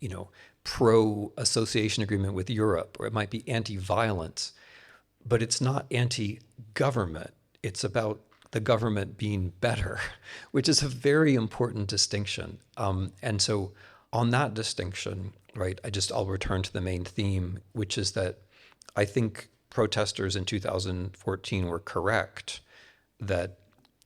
pro-association agreement with Europe, or it might be anti-violence, but it's not anti-government. It's about the government being better, which is a very important distinction. And so on that distinction, right, I'll return to the main theme, which is that I think protesters in 2014 were correct that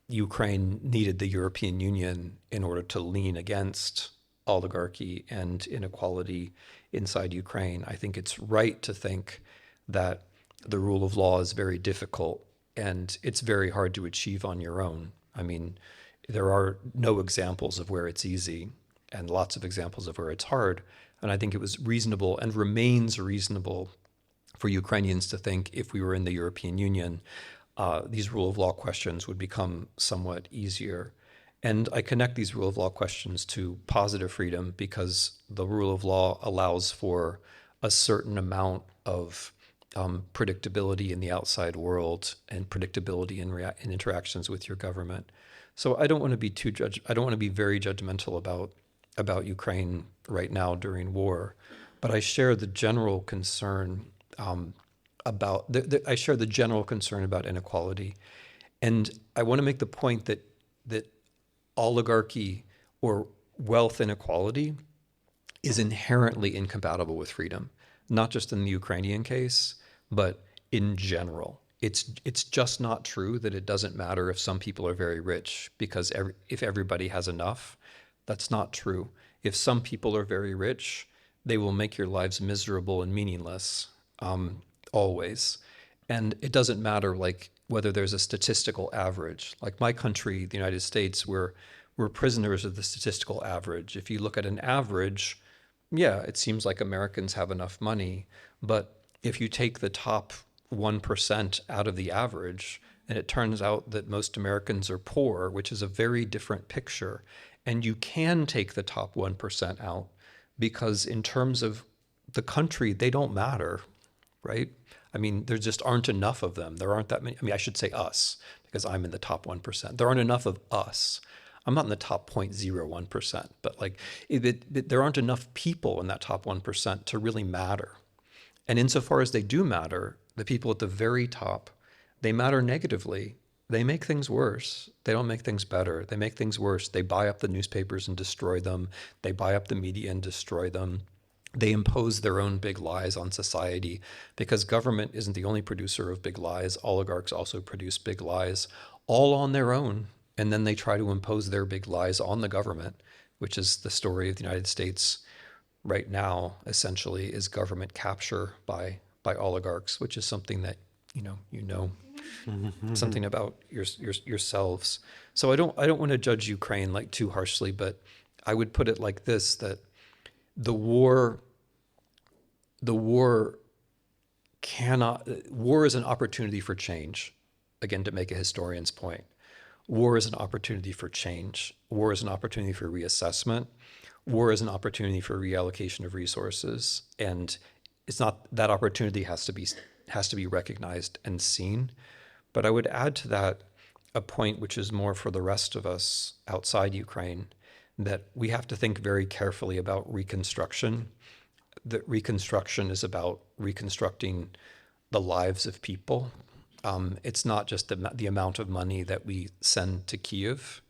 Ukraine needed the European Union in order to lean against oligarchy and inequality inside Ukraine. I think it's right to think that the rule of law is very difficult and it's very hard to achieve on your own. I mean, there are no examples of where it's easy and lots of examples of where it's hard. And I think it was reasonable and remains reasonable for Ukrainians to think if we were in the European Union, these rule of law questions would become somewhat easier. And I connect these rule of law questions to positive freedom because the rule of law allows for a certain amount of predictability in the outside world and predictability in interactions with your government. So I don't want to be I don't want to be very judgmental about Ukraine right now during war, but I share the general concern I share the general concern about inequality. And I want to make the point that oligarchy or wealth inequality is inherently incompatible with freedom, not just in the Ukrainian case, but in general. It's just not true that it doesn't matter if some people are very rich, because if everybody has enough, that's not true. If some people are very rich, they will make your lives miserable and meaningless, always. And it doesn't matter like whether there's a statistical average. Like my country, the United States, we're prisoners of the statistical average. If you look at an average, yeah, it seems like Americans have enough money. But if you take the top 1% out of the average, and it turns out that most Americans are poor, which is a very different picture. And you can take the top 1% out because in terms of the country, they don't matter, right? I mean, there just aren't enough of them. There aren't that many. I mean, I should say us, because I'm in the top 1%. There aren't enough of us. I'm not in the top 0.01%, but like there aren't enough people in that top 1% to really matter. And insofar as they do matter, the people at the very top, they matter negatively. They make things worse. They don't make things better. They make things worse. They buy up the newspapers and destroy them. They buy up the media and destroy them. They impose their own big lies on society because government isn't the only producer of big lies. Oligarchs also produce big lies all on their own. And then they try to impose their big lies on the government, which is the story of the United States right now, essentially, is government capture by oligarchs, which is something that, something about yourselves. So I don't want to judge Ukraine like too harshly, but I would put it like this, that the war is an opportunity for change. Again, to make a historian's point, war is an opportunity for change. War is an opportunity for reassessment. War is an opportunity for reallocation of resources. And it's not, that opportunity has to be recognized and seen. But I would add to that a point which is more for the rest of us outside Ukraine, that we have to think very carefully about reconstruction. That reconstruction is about reconstructing the lives of people. It's not just the amount of money that we send to Kyiv.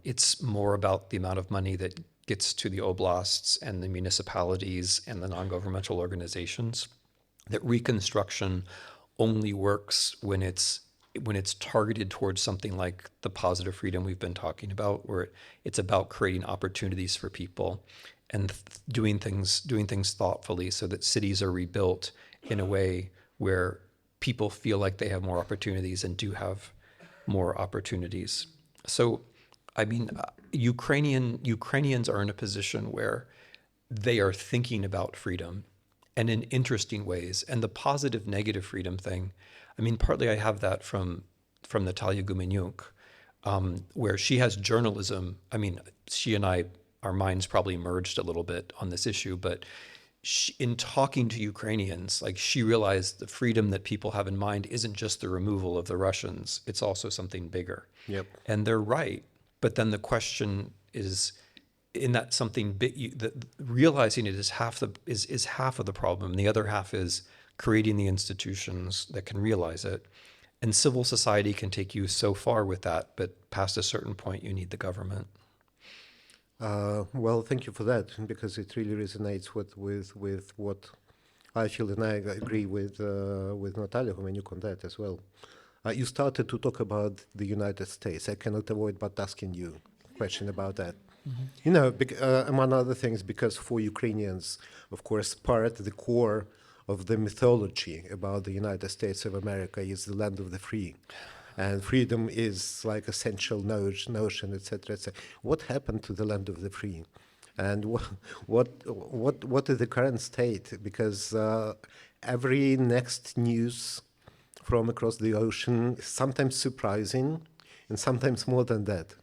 It's more about the amount of money that gets to the oblasts and the municipalities and the non-governmental organizations. That reconstruction only works when it's targeted towards something like the positive freedom we've been talking about, where it's about creating opportunities for people and doing things thoughtfully so that cities are rebuilt in a way where people feel like they have more opportunities and do have more opportunities. So, I mean, Ukrainians are in a position where they are thinking about freedom and in interesting ways. And the positive negative freedom thing, I mean, partly I have that from Natalia Gumenyuk, where she has journalism. I mean, she and I, our minds probably merged a little bit on this issue, but in talking to Ukrainians, like she realized the freedom that people have in mind isn't just the removal of the Russians; it's also something bigger. Yep. And they're right. But then the question is, in that something big, that realizing it is half of the problem. The other half is creating the institutions that can realize it. And civil society can take you so far with that, but past a certain point, you need the government. Well, thank you for that, because it really resonates with what I feel, and I agree with Natalia Homenyuk on that as well. You started to talk about the United States. I cannot avoid but asking you a question about that. You know, among other things, because for Ukrainians, of course, the core of the mythology about the United States of America is the land of the free. And freedom is like essential notion, etc., etc. What happened to the land of the free? And what is the current state? Because every next news from across the ocean is sometimes surprising, and sometimes more than that.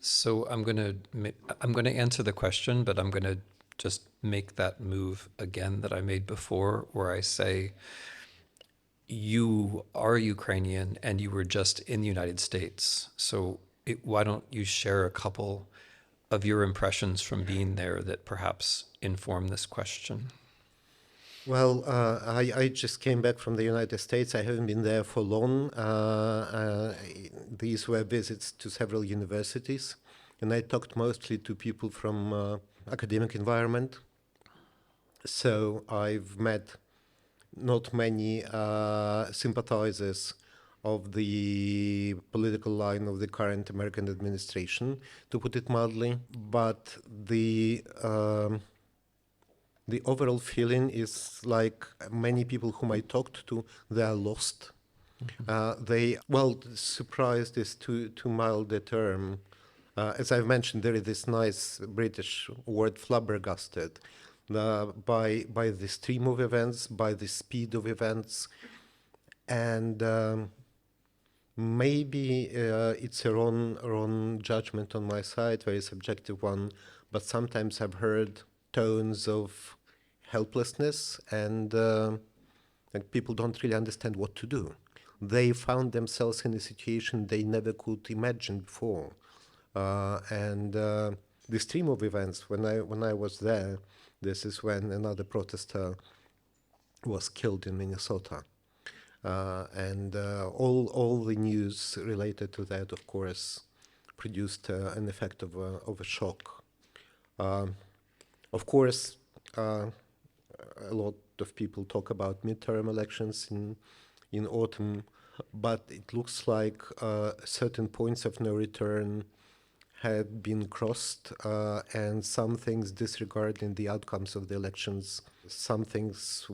So I'm gonna answer the question, but I'm gonna just make that move again that I made before, where I say you are Ukrainian and you were just in the United States. So why don't you share a couple of your impressions from being there that perhaps inform this question? Well, I just came back from the United States. I haven't been there for long. These were visits to several universities, and I talked mostly to people from academic environment. So I've met not many sympathizers of the political line of the current American administration, to put it mildly. But the overall feeling is like many people whom I talked to, they are lost. Surprised is too mild a term. As I've mentioned, there is this nice British word flabbergasted by the stream of events, by the speed of events, and maybe it's a wrong judgment on my side, very subjective one, but sometimes I've heard tones of helplessness, and people don't really understand what to do. They found themselves in a situation they never could imagine before. The stream of events, when I was there, this is when another protester was killed in Minnesota. All the news related to that, of course, produced an effect of a shock. Of course, a lot of people talk about midterm elections in autumn, but it looks like certain points of no return had been crossed, and some things disregarding the outcomes of the elections, some things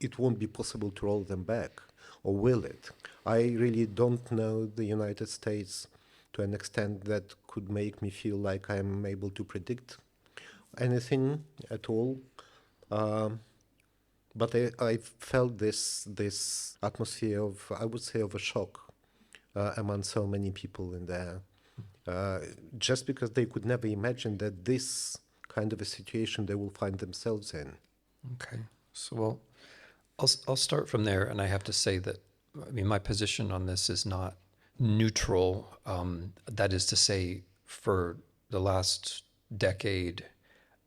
it won't be possible to roll them back, or will it? I really don't know the United States to an extent that could make me feel like I'm able to predict anything at all. But I felt this atmosphere of, I would say, of a shock among so many people in there, just because they could never imagine that this kind of a situation they will find themselves in. Okay. So, well, I'll start from there, and I have to say that, I mean, my position on this is not neutral. That is to say, for the last decade,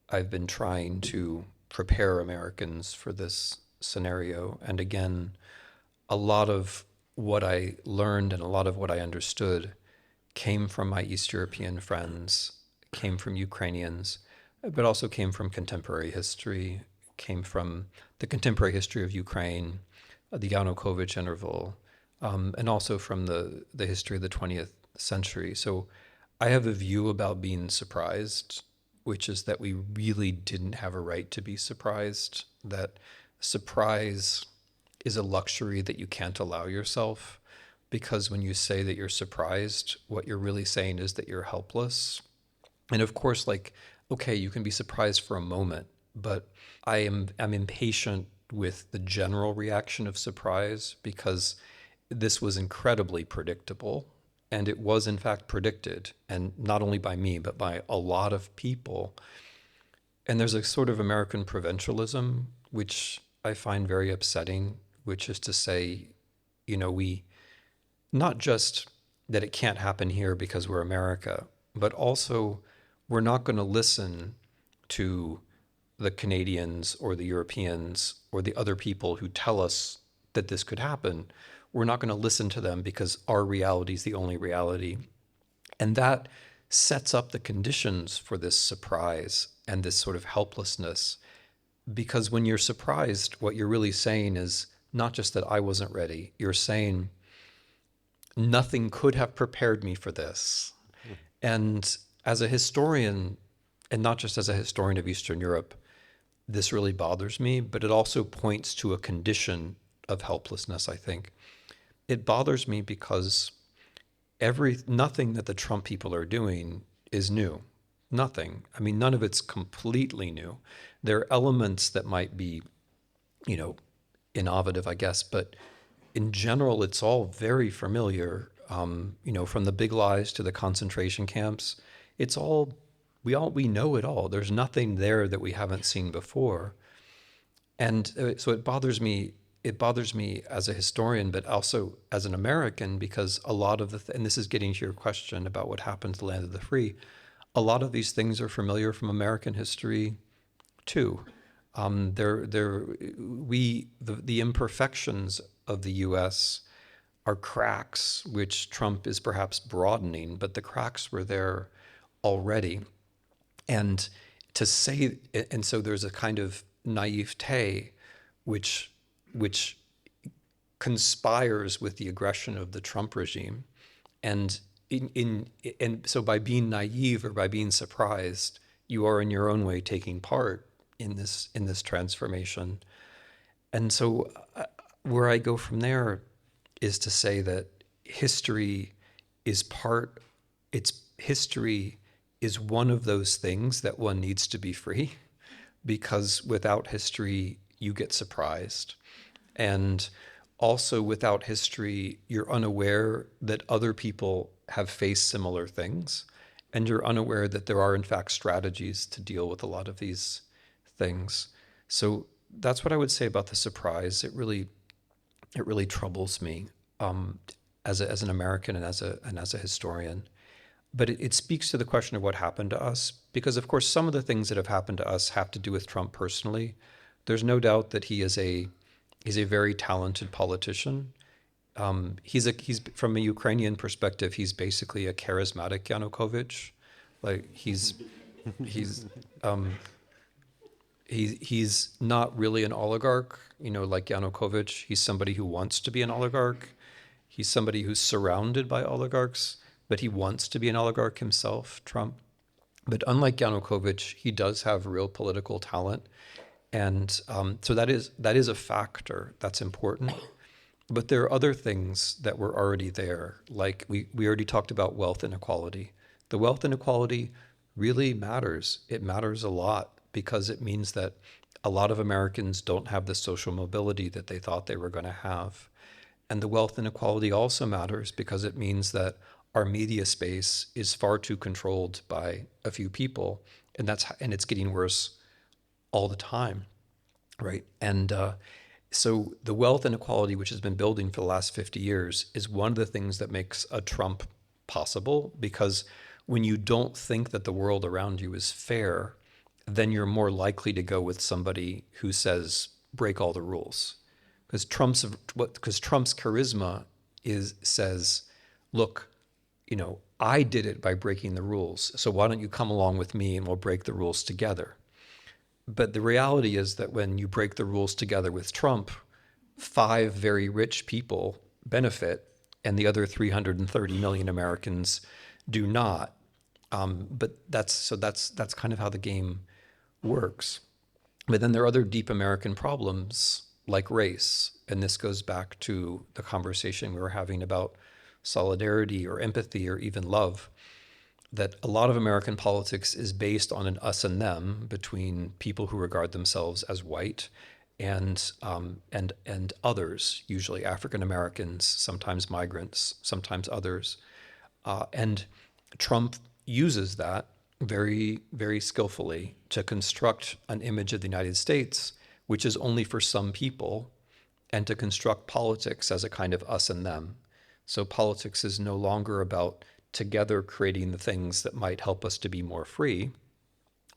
I've been trying to prepare Americans for this scenario. And again, a lot of what I learned and a lot of what I understood came from my East European friends, came from Ukrainians, but also came from contemporary history, came from the contemporary history of Ukraine, the Yanukovych interval, and also from the history of the 20th century. So I have a view about being surprised, which is that we really didn't have a right to be surprised, that surprise is a luxury that you can't allow yourself. because when you say that you're surprised, what you're really saying is that you're helpless. And of course, like, okay, you can be surprised for a moment, but I'm impatient with the general reaction of surprise because this was incredibly predictable. And it was in fact predicted, and not only by me, but by a lot of people. And there's a sort of American provincialism, which I find very upsetting, which is to say, we not just that it can't happen here because we're America, but also we're not going to listen to the Canadians or the Europeans or the other people who tell us that this could happen. We're not going to listen to them because our reality is the only reality. And that sets up the conditions for this surprise and this sort of helplessness. Because when you're surprised, what you're really saying is not just that I wasn't ready, you're saying nothing could have prepared me for this. And as a historian, and not just as a historian of Eastern Europe, this really bothers me, but it also points to a condition of helplessness, I think. It bothers me because nothing that the Trump people are doing is new. Nothing. I mean, none of it's completely new. There are elements that might be, innovative, I guess, but in general, it's all very familiar. From the big lies to the concentration camps, it's all we know it all. There's nothing there that we haven't seen before, and so it bothers me. It bothers me as a historian, but also as an American, because a lot of and this is getting to your question about what happened to the land of the free. A lot of these things are familiar from American history, too. The imperfections of the U.S. are cracks, which Trump is perhaps broadening, but the cracks were there already. And so there's a kind of naivete which conspires with the aggression of the Trump regime. And so by being naive or by being surprised, you are in your own way taking part in this transformation. And so where I go from there is to say that history is one of those things that one needs to be free, because without history, you get surprised. And also without history, you're unaware that other people have faced similar things. And you're unaware that there are, in fact, strategies to deal with a lot of these things. So that's what I would say about the surprise. It really troubles me as an American and as a historian. But it speaks to the question of what happened to us, because of course some of the things that have happened to us have to do with Trump personally. There's no doubt that he's a very talented politician. He's from a Ukrainian perspective, he's basically a charismatic Yanukovych. Like he's not really an oligarch, like Yanukovych. He's somebody who wants to be an oligarch. He's somebody who's surrounded by oligarchs, but he wants to be an oligarch himself, Trump. But unlike Yanukovych, he does have real political talent. And so that is a factor that's important. But there are other things that were already there. Like we already talked about wealth inequality. The wealth inequality really matters. It matters a lot because it means that a lot of Americans don't have the social mobility that they thought they were going to have. And the wealth inequality also matters because it means that our media space is far too controlled by a few people, and it's getting worse all the time, right? And so the wealth inequality, which has been building for the last 50 years, is one of the things that makes a Trump possible, because when you don't think that the world around you is fair, then you're more likely to go with somebody who says, break all the rules. Because Trump's charisma says, look, I did it by breaking the rules, so why don't you come along with me and we'll break the rules together. But the reality is that when you break the rules together with Trump, 5 very rich people benefit and the other 330 million Americans do not. But that's kind of how the game works. But then there are other deep American problems, like race, and this goes back to the conversation we were having about solidarity or empathy or even love, that a lot of American politics is based on an us and them between people who regard themselves as white and others, usually African Americans, sometimes migrants, sometimes others. And Trump uses that very, very skillfully to construct an image of the United States, which is only for some people, and to construct politics as a kind of us and them. So politics is no longer about together creating the things that might help us to be more free,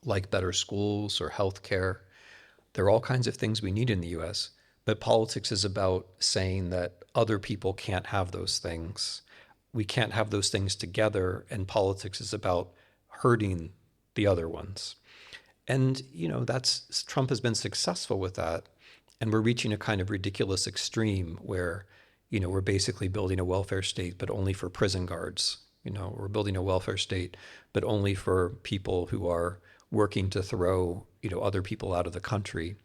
like better schools or health care. There are all kinds of things we need in the US, but politics is about saying that other people can't have those things. We can't have those things together, and politics is about hurting the other ones. And, that's Trump has been successful with that. And we're reaching a kind of ridiculous extreme where, we're basically building a welfare state, but only for prison guards. We're building a welfare state, but only for people who are working to throw, other people out of the country.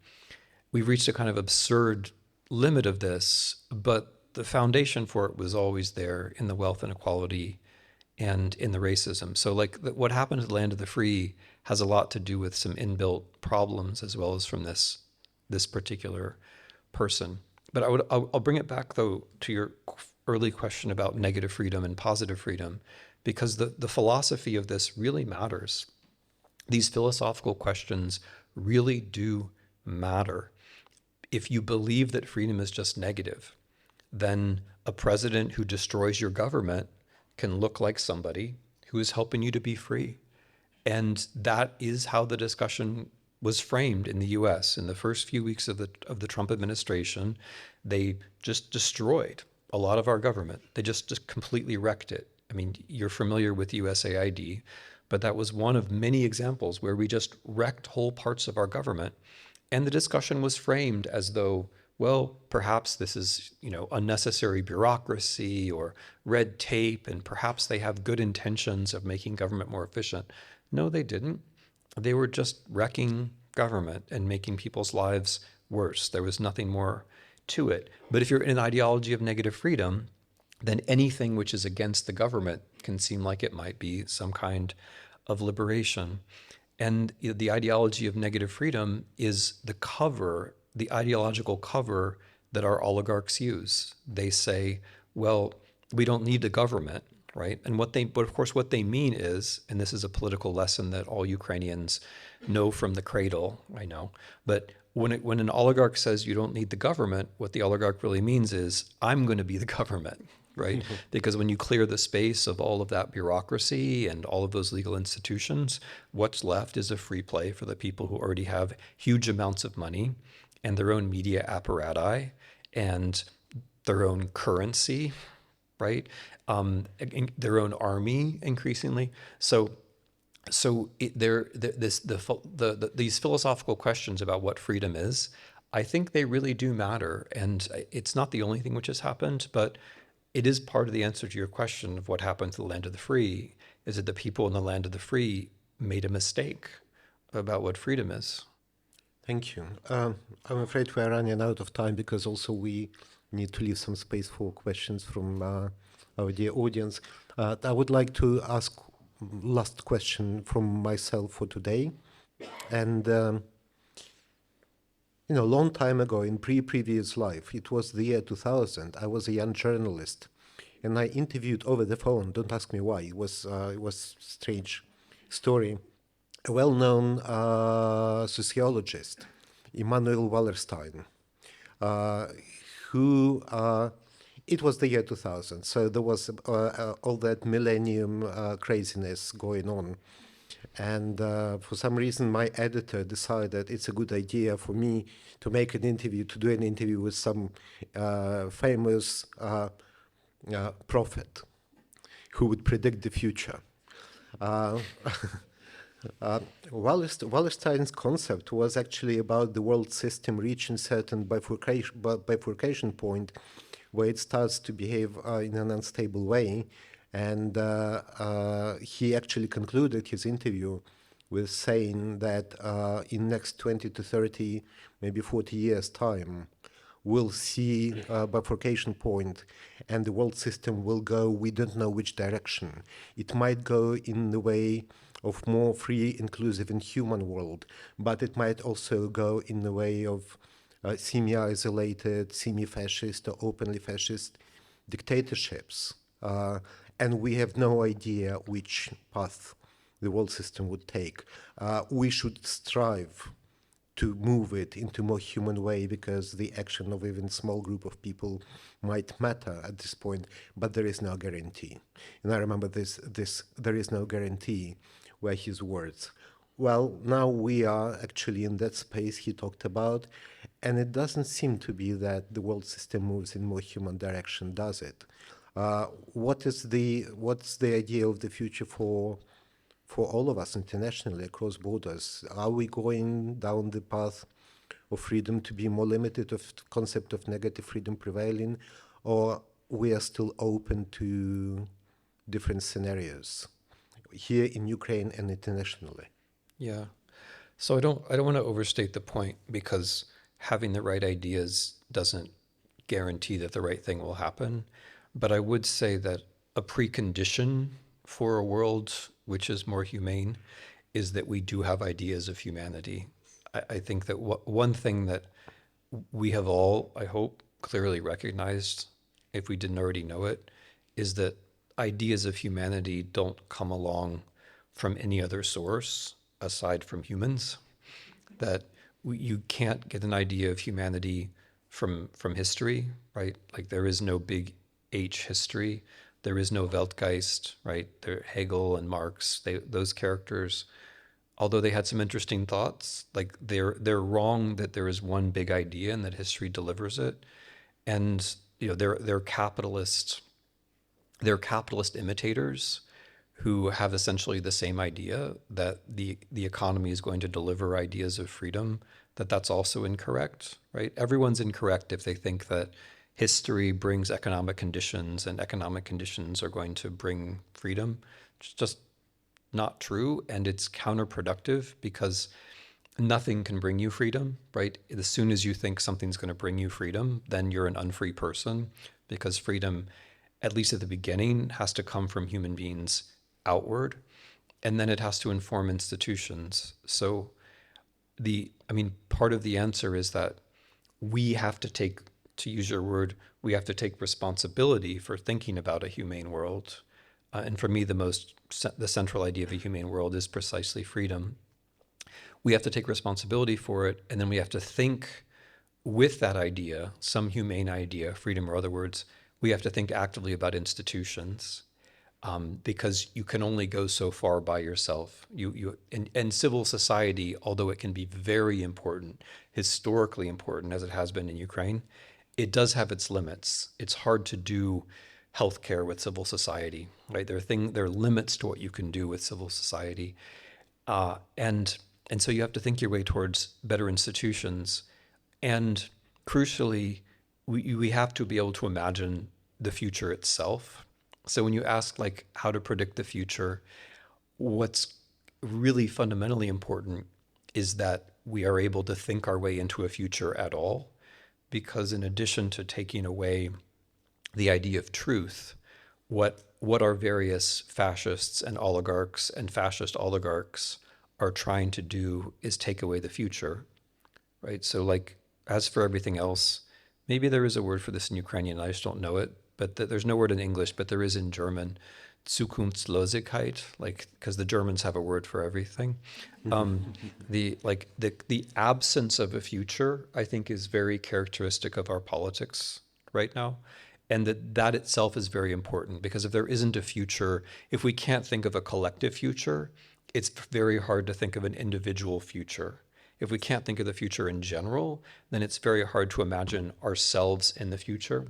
We've reached a kind of absurd limit of this, but the foundation for it was always there in the wealth inequality and in the racism. So what happened to the land of the free has a lot to do with some inbuilt problems as well as from this particular person. But I'll bring it back though to your early question about negative freedom and positive freedom, because the philosophy of this really matters. These philosophical questions really do matter. If you believe that freedom is just negative, then a president who destroys your government can look like somebody who is helping you to be free. And that is how the discussion was framed in the US. In the first few weeks of the Trump administration, they just destroyed a lot of our government. They just completely wrecked it. I mean, you're familiar with USAID, but that was one of many examples where we just wrecked whole parts of our government. And the discussion was framed as though, well, perhaps this is, unnecessary bureaucracy or red tape, and perhaps they have good intentions of making government more efficient. No, they didn't. They were just wrecking government and making people's lives worse. There was nothing more to it. But if you're in an ideology of negative freedom, then anything which is against the government can seem like it might be some kind of liberation. And the ideology of negative freedom is the ideological cover that our oligarchs use. They say, well, we don't need the government, right? But of course what they mean is, and this is a political lesson that all Ukrainians know from the cradle, I know, but when an oligarch says you don't need the government, what the oligarch really means is, I'm going to be the government, right? Because when you clear the space of all of that bureaucracy and all of those legal institutions, what's left is a free play for the people who already have huge amounts of money and their own media apparatus and their own currency, right? Their own army increasingly. These philosophical questions about what freedom is, I think they really do matter. And it's not the only thing which has happened, but it is part of the answer to your question of what happened to the land of the free, is that the people in the land of the free made a mistake about what freedom is. Thank you. I'm afraid we are running out of time because also we need to leave some space for questions from our dear audience. I would like to ask last question from myself for today. And, long time ago in previous life, it was the year 2000, I was a young journalist and I interviewed over the phone, don't ask me why, it was a strange story, a well-known sociologist, Immanuel Wallerstein, who, it was the year 2000, so there was all that millennium craziness going on. And for some reason, my editor decided it's a good idea for me to make an interview, to do an interview with some famous prophet who would predict the future. Wallerstein's concept was actually about the world system reaching certain bifurcation point where it starts to behave in an unstable way. And he actually concluded his interview with saying that in next 20 to 30, maybe 40 years' time, will see a bifurcation point and the world system will go, we don't know which direction. It might go in the way of more free, inclusive, and human world, but it might also go in the way of semi-isolated, semi-fascist, or openly fascist dictatorships. And we have no idea which path the world system would take. We should strive to move it into a more human way because the action of even small group of people might matter at this point, but there is no guarantee. And I remember this there is no guarantee were his words. Well, now we are actually in that space he talked about, and it doesn't seem to be that the world system moves in more human direction, does it? What's the idea of the future for all of us internationally across borders? Are we going down the path of freedom to be more limited, of the concept of negative freedom prevailing, or we are still open to different scenarios here in Ukraine and internationally? Yeah. So I don't want to overstate the point, because having the right ideas doesn't guarantee that the right thing will happen. But I would say that a precondition for a world which is more humane is that we do have ideas of humanity. I think that one thing that we have all, I hope, clearly recognized, if we didn't already know it, is that ideas of humanity don't come along from any other source aside from humans. That you can't get an idea of humanity from history, right? Like there is no big H history. There is no Weltgeist, right? There, Hegel and Marx, those characters, although they had some interesting thoughts, like they're wrong that there is one big idea and that history delivers it. And they're capitalist imitators who have essentially the same idea that the economy is going to deliver ideas of freedom, that's also incorrect, right? Everyone's incorrect if they think that history brings economic conditions and economic conditions are going to bring freedom. It's just not true, and it's counterproductive, because nothing can bring you freedom, right? As soon as you think something's going to bring you freedom, then you're an unfree person, because freedom, at least at the beginning, has to come from human beings outward, and then it has to inform institutions. So part of the answer is that we have to take, to use your word, we have to take responsibility for thinking about a humane world. And for me, the central idea of a humane world is precisely freedom. We have to take responsibility for it, and then we have to think with that idea, some humane idea, freedom or other words, we have to think actively about institutions, because you can only go so far by yourself. And civil society, although it can be very important, historically important as it has been in Ukraine, it does have its limits. It's hard to do healthcare with civil society, right? There are limits to what you can do with civil society, and so you have to think your way towards better institutions. And crucially, we have to be able to imagine the future itself. So when you ask like how to predict the future, what's really fundamentally important is that we are able to think our way into a future at all. Because in addition to taking away the idea of truth, what our various fascists and oligarchs and fascist oligarchs are trying to do is take away the future, right? So like, as for everything else, maybe there is a word for this in Ukrainian, I just don't know it, but there's no word in English, but there is in German, Zukunftslosigkeit, like, because the Germans have a word for everything. The absence of a future, I think, is very characteristic of our politics right now. And that itself is very important, because if there isn't a future, if we can't think of a collective future, it's very hard to think of an individual future. If we can't think of the future in general, then it's very hard to imagine ourselves in the future.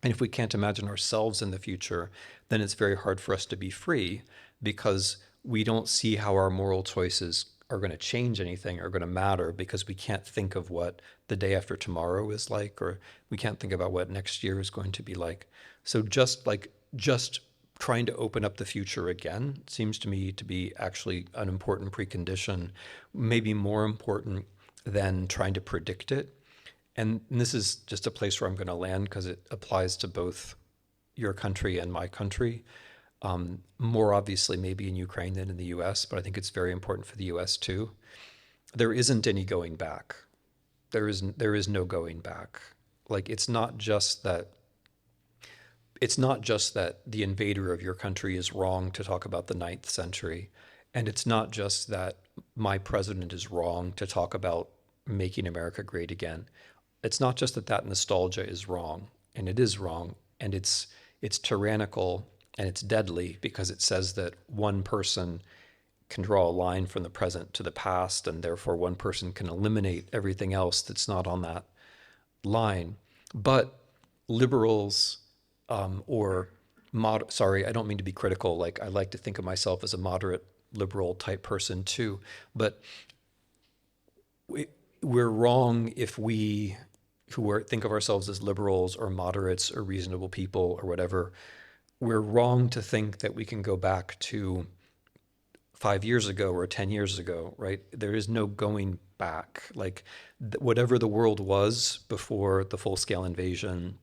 And if we can't imagine ourselves in the future, then it's very hard for us to be free, because we don't see how our moral choices are going to change anything, are going to matter, because we can't think of what the day after tomorrow is like, or we can't think about what next year is going to be like. So just trying to open up the future again seems to me to be actually an important precondition, maybe more important than trying to predict it. And this is just a place where I'm going to land because it applies to both your country and my country. More obviously, maybe in Ukraine than in the US, but I think it's very important for the US too. There isn't any going back. There is no going back. Like it's not just that the invader of your country is wrong to talk about the 9th century, and it's not just that my president is wrong to talk about making America great again. It's not just that that nostalgia is wrong, and it is wrong, and it's tyrannical and it's deadly because it says that one person can draw a line from the present to the past, and therefore one person can eliminate everything else that's not on that line. But liberals sorry, I don't mean to be critical. Like, I like to think of myself as a moderate liberal type person too, but we're wrong if we think of ourselves as liberals or moderates or reasonable people or whatever. We're wrong to think that we can go back to 5 years ago or 10 years ago, right? There is no going back. Like, whatever the world was before the full-scale invasion,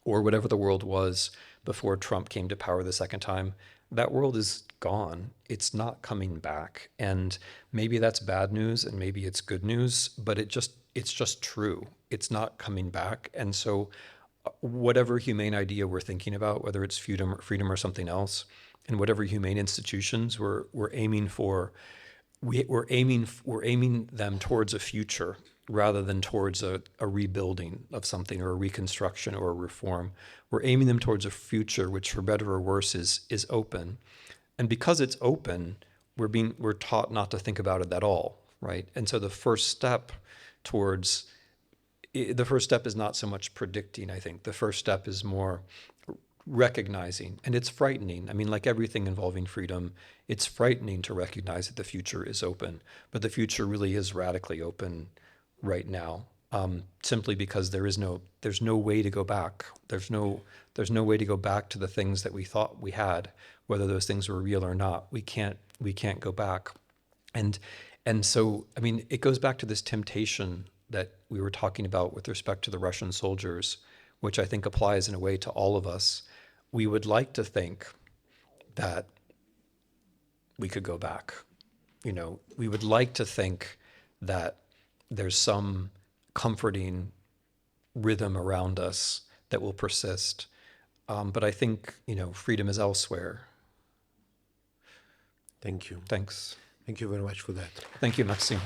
or whatever the world was before Trump came to power the second time, that world is gone. It's not coming back. And maybe that's bad news and maybe it's good news, but it's just true. It's not coming back. And so whatever humane idea we're thinking about, whether it's freedom or something else, and whatever humane institutions we're aiming for, we're aiming them towards a future rather than towards a rebuilding of something or a reconstruction or a reform. We're aiming them towards a future which, for better or worse, is open. And because it's open, we're taught not to think about it at all, right? And so the first step is not so much predicting, I think. The first step is more recognizing, and it's frightening. I mean, like everything involving freedom, it's frightening to recognize that the future is open, but the future really is radically open right now, simply because there's no way to go back. There's no way to go back to the things that we thought we had, whether those things were real or not. We can't go back. And so, I mean, it goes back to this temptation that we were talking about with respect to the Russian soldiers, which I think applies in a way to all of us. We would like to think that we could go back. You know, we would like to think that there's some comforting rhythm around us that will persist. But I think, freedom is elsewhere. Thank you. Thanks. Thank you very much for that. Thank you, Maxim.